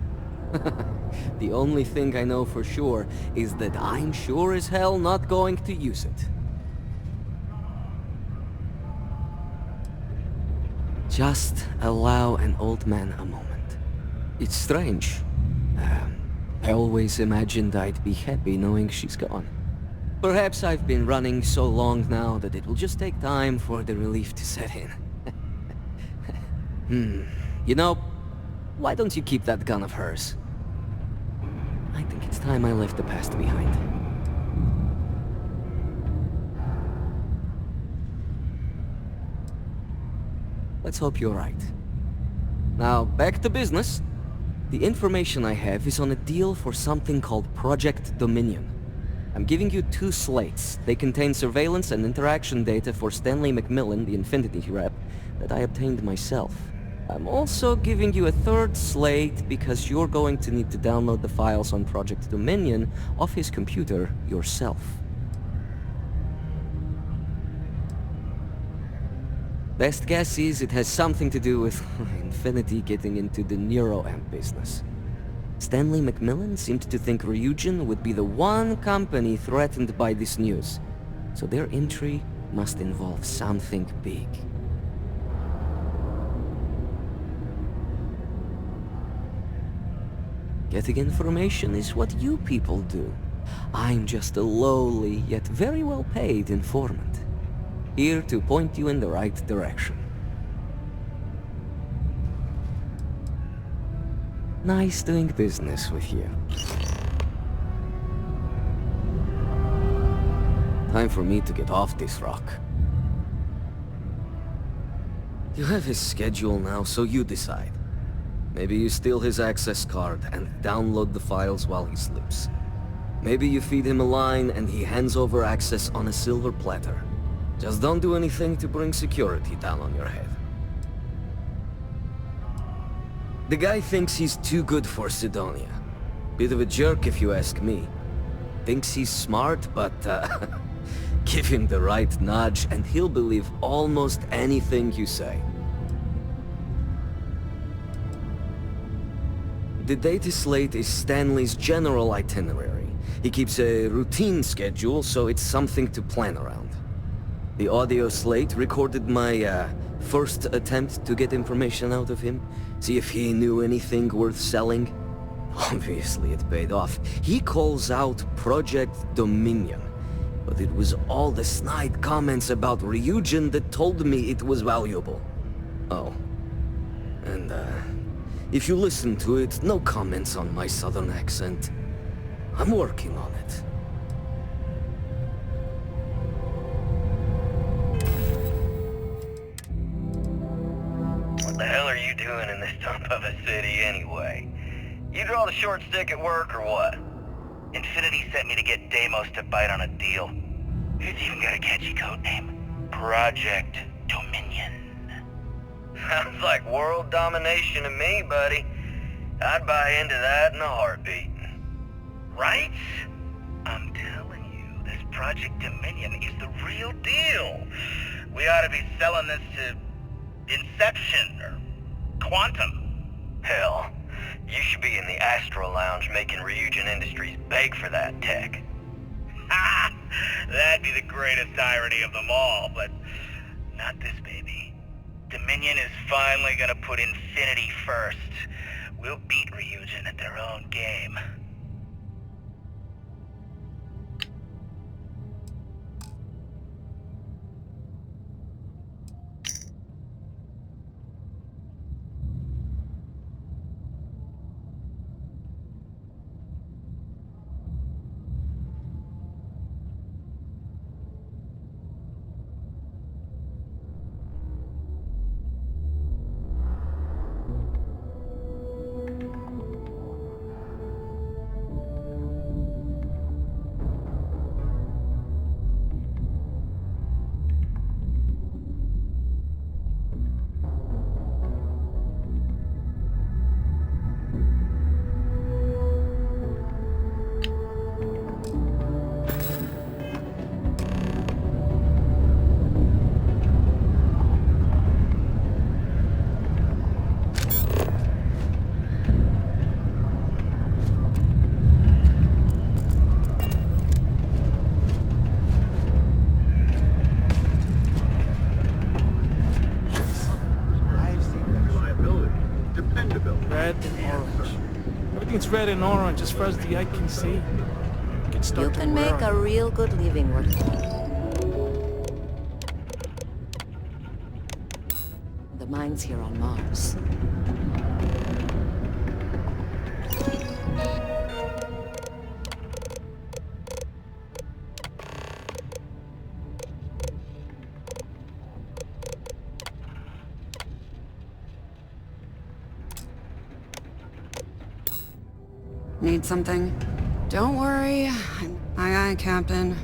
The only thing I know for sure is that I'm sure as hell not going to use it. Just allow an old man a moment. It's strange. I always imagined I'd be happy knowing she's gone. Perhaps I've been running so long now that it will just take time for the relief to set in. You know, why don't you keep that gun of hers? I think it's time I left the past behind. Let's hope you're right. Now, back to business. The information I have is on a deal for something called Project Dominion. I'm giving you 2 slates. They contain surveillance and interaction data for Stanley McMillan, the Infinity rep, that I obtained myself. I'm also giving you a 3rd slate because you're going to need to download the files on Project Dominion off his computer yourself. Best guess is it has something to do with Infinity getting into the neuroamp business. Stanley McMillan seemed to think Ryujin would be the one company threatened by this news, so their entry must involve something big. Getting information is what you people do. I'm just a lowly, yet very well-paid informant. Here to point you in the right direction. Nice doing business with you. Time for me to get off this rock. You have his schedule now, so you decide. Maybe you steal his access card and download the files while he sleeps. Maybe you feed him a line and he hands over access on a silver platter. Just don't do anything to bring security down on your head. The guy thinks he's too good for Sidonia. Bit of a jerk if you ask me. Thinks he's smart, but give him the right nudge and he'll believe almost anything you say. The data slate is Stanley's general itinerary. He keeps a routine schedule, so it's something to plan around. The audio slate recorded my, first attempt to get information out of him. See if he knew anything worth selling. Obviously it paid off. He calls out Project Dominion. But it was all the snide comments about Ryujin that told me it was valuable. Oh. And, if you listen to it, no comments on my southern accent. I'm working on it. What the hell are you doing in this dump of a city anyway? You draw the short stick at work or what? Infinity sent me to get Deimos to bite on a deal. It's even got a catchy code name. Project Dominion. Sounds like world domination to me, buddy. I'd buy into that in a heartbeat. Right? I'm telling you, this Project Dominion is the real deal. We ought to be selling this to Inception or Quantum. Hell, you should be in the Astro Lounge making Ryujin Industries beg for that tech. Ha! That'd be the greatest irony of them all, but not this baby. Dominion is finally gonna put Infinity first. We'll beat Ryujin at their own game. orange. Everything's red and orange as far as the eye can see. You can make a real good living working. The mine's here on Mars. Need something? Don't worry. Aye, aye, Captain.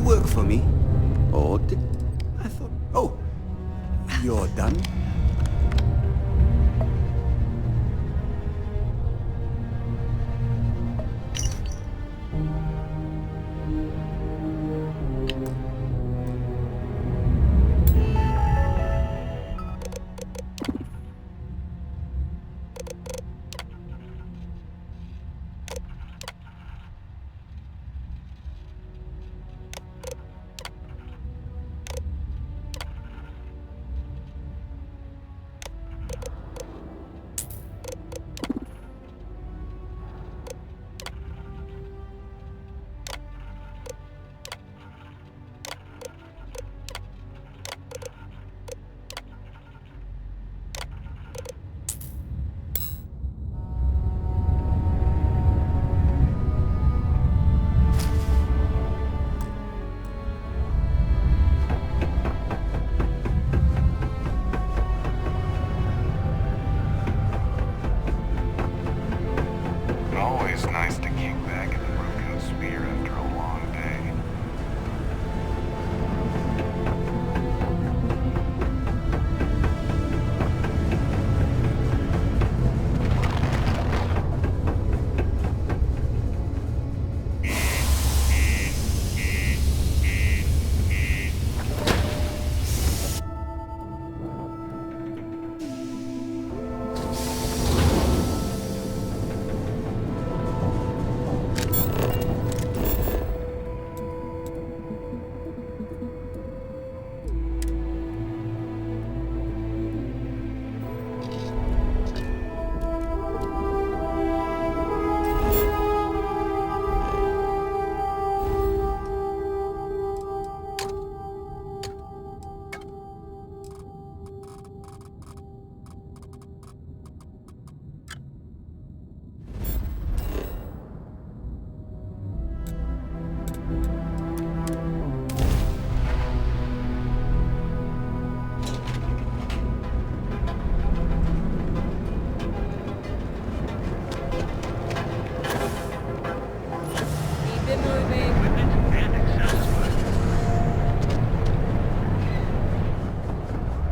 Work for me? Or did... I thought... Oh, you're done?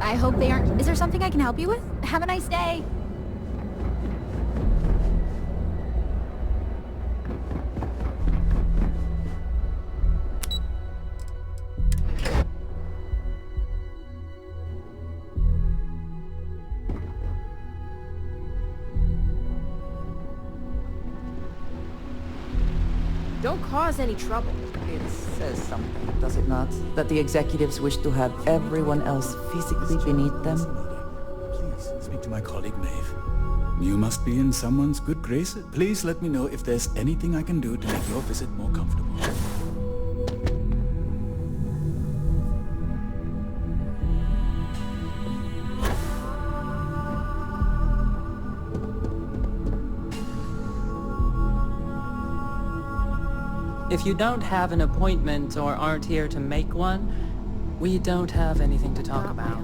I hope they aren't... Is there something I can help you with? Have a nice day. Don't cause any trouble. It says something, does it not? That the executives wish to have everyone else physically beneath them? Please, speak to my colleague, Maeve. You must be in someone's good graces. Please let me know if there's anything I can do to make your visit more comfortable. If you don't have an appointment or aren't here to make one, we don't have anything to talk about.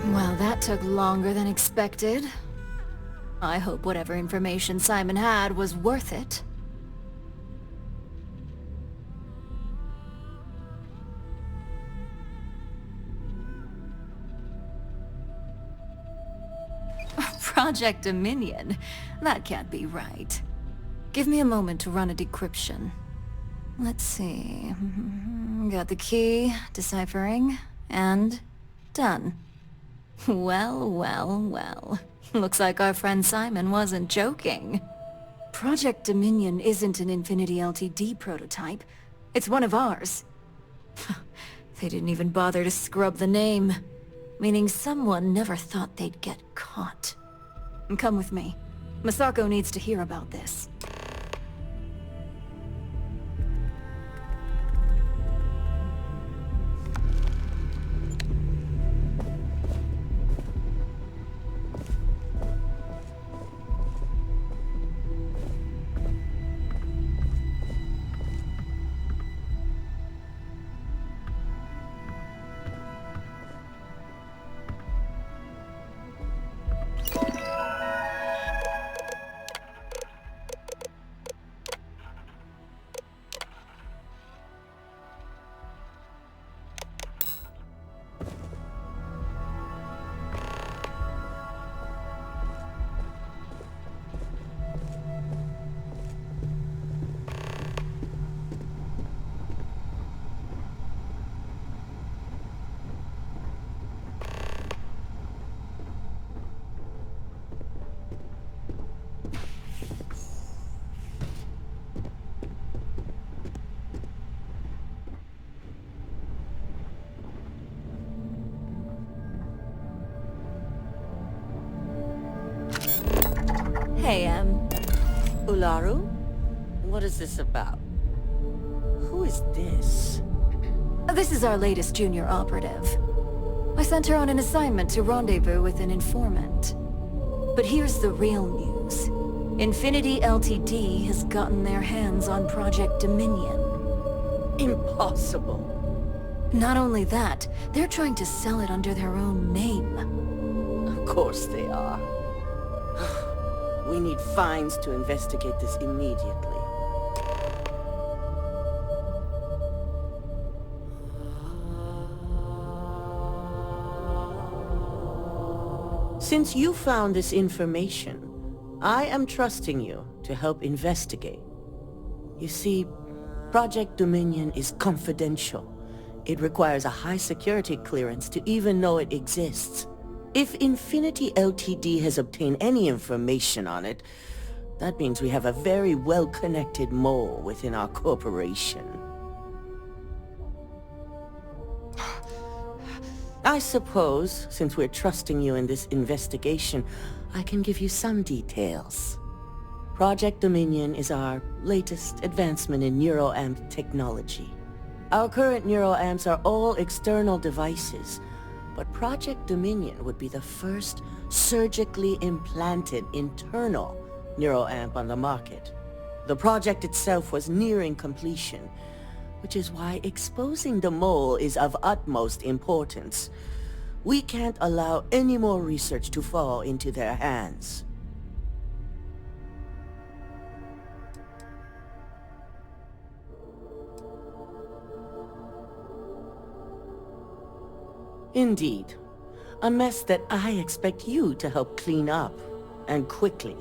Well, that took longer than expected. I hope whatever information Simon had was worth it. Project Dominion? That can't be right. Give me a moment to run a decryption. Let's see... Got the key, deciphering, and... done. Well, well, well. Looks like our friend Simon wasn't joking. Project Dominion isn't an Infinity Ltd prototype. It's one of ours. They didn't even bother to scrub the name. Meaning someone never thought they'd get caught. Come with me. Masako needs to hear about this. Hey, Ularu? What is this about? Who is this? This is our latest junior operative. I sent her on an assignment to rendezvous with an informant. But here's the real news. Infinity Ltd has gotten their hands on Project Dominion. Impossible. Not only that, they're trying to sell it under their own name. Of course they are. We need fines to investigate this immediately. Since you found this information, I am trusting you to help investigate. You see, Project Dominion is confidential. It requires a high security clearance to even know it exists. If Infinity Ltd has obtained any information on it, that means we have a very well-connected mole within our corporation. I suppose, since we're trusting you in this investigation, I can give you some details. Project Dominion is our latest advancement in neuroamp technology. Our current neuroamps are all external devices, but Project Dominion would be the first surgically implanted internal neuroamp on the market. The project itself was nearing completion, which is why exposing the mole is of utmost importance. We can't allow any more research to fall into their hands. Indeed. A mess that I expect you to help clean up, and quickly.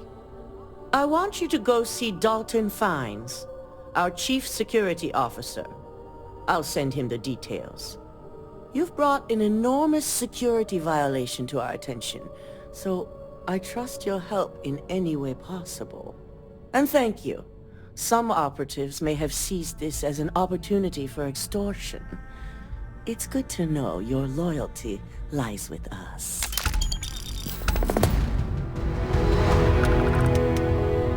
I want you to go see Dalton Fines, our Chief Security Officer. I'll send him the details. You've brought an enormous security violation to our attention, so I trust your help in any way possible. And thank you. Some operatives may have seized this as an opportunity for extortion. It's good to know your loyalty lies with us.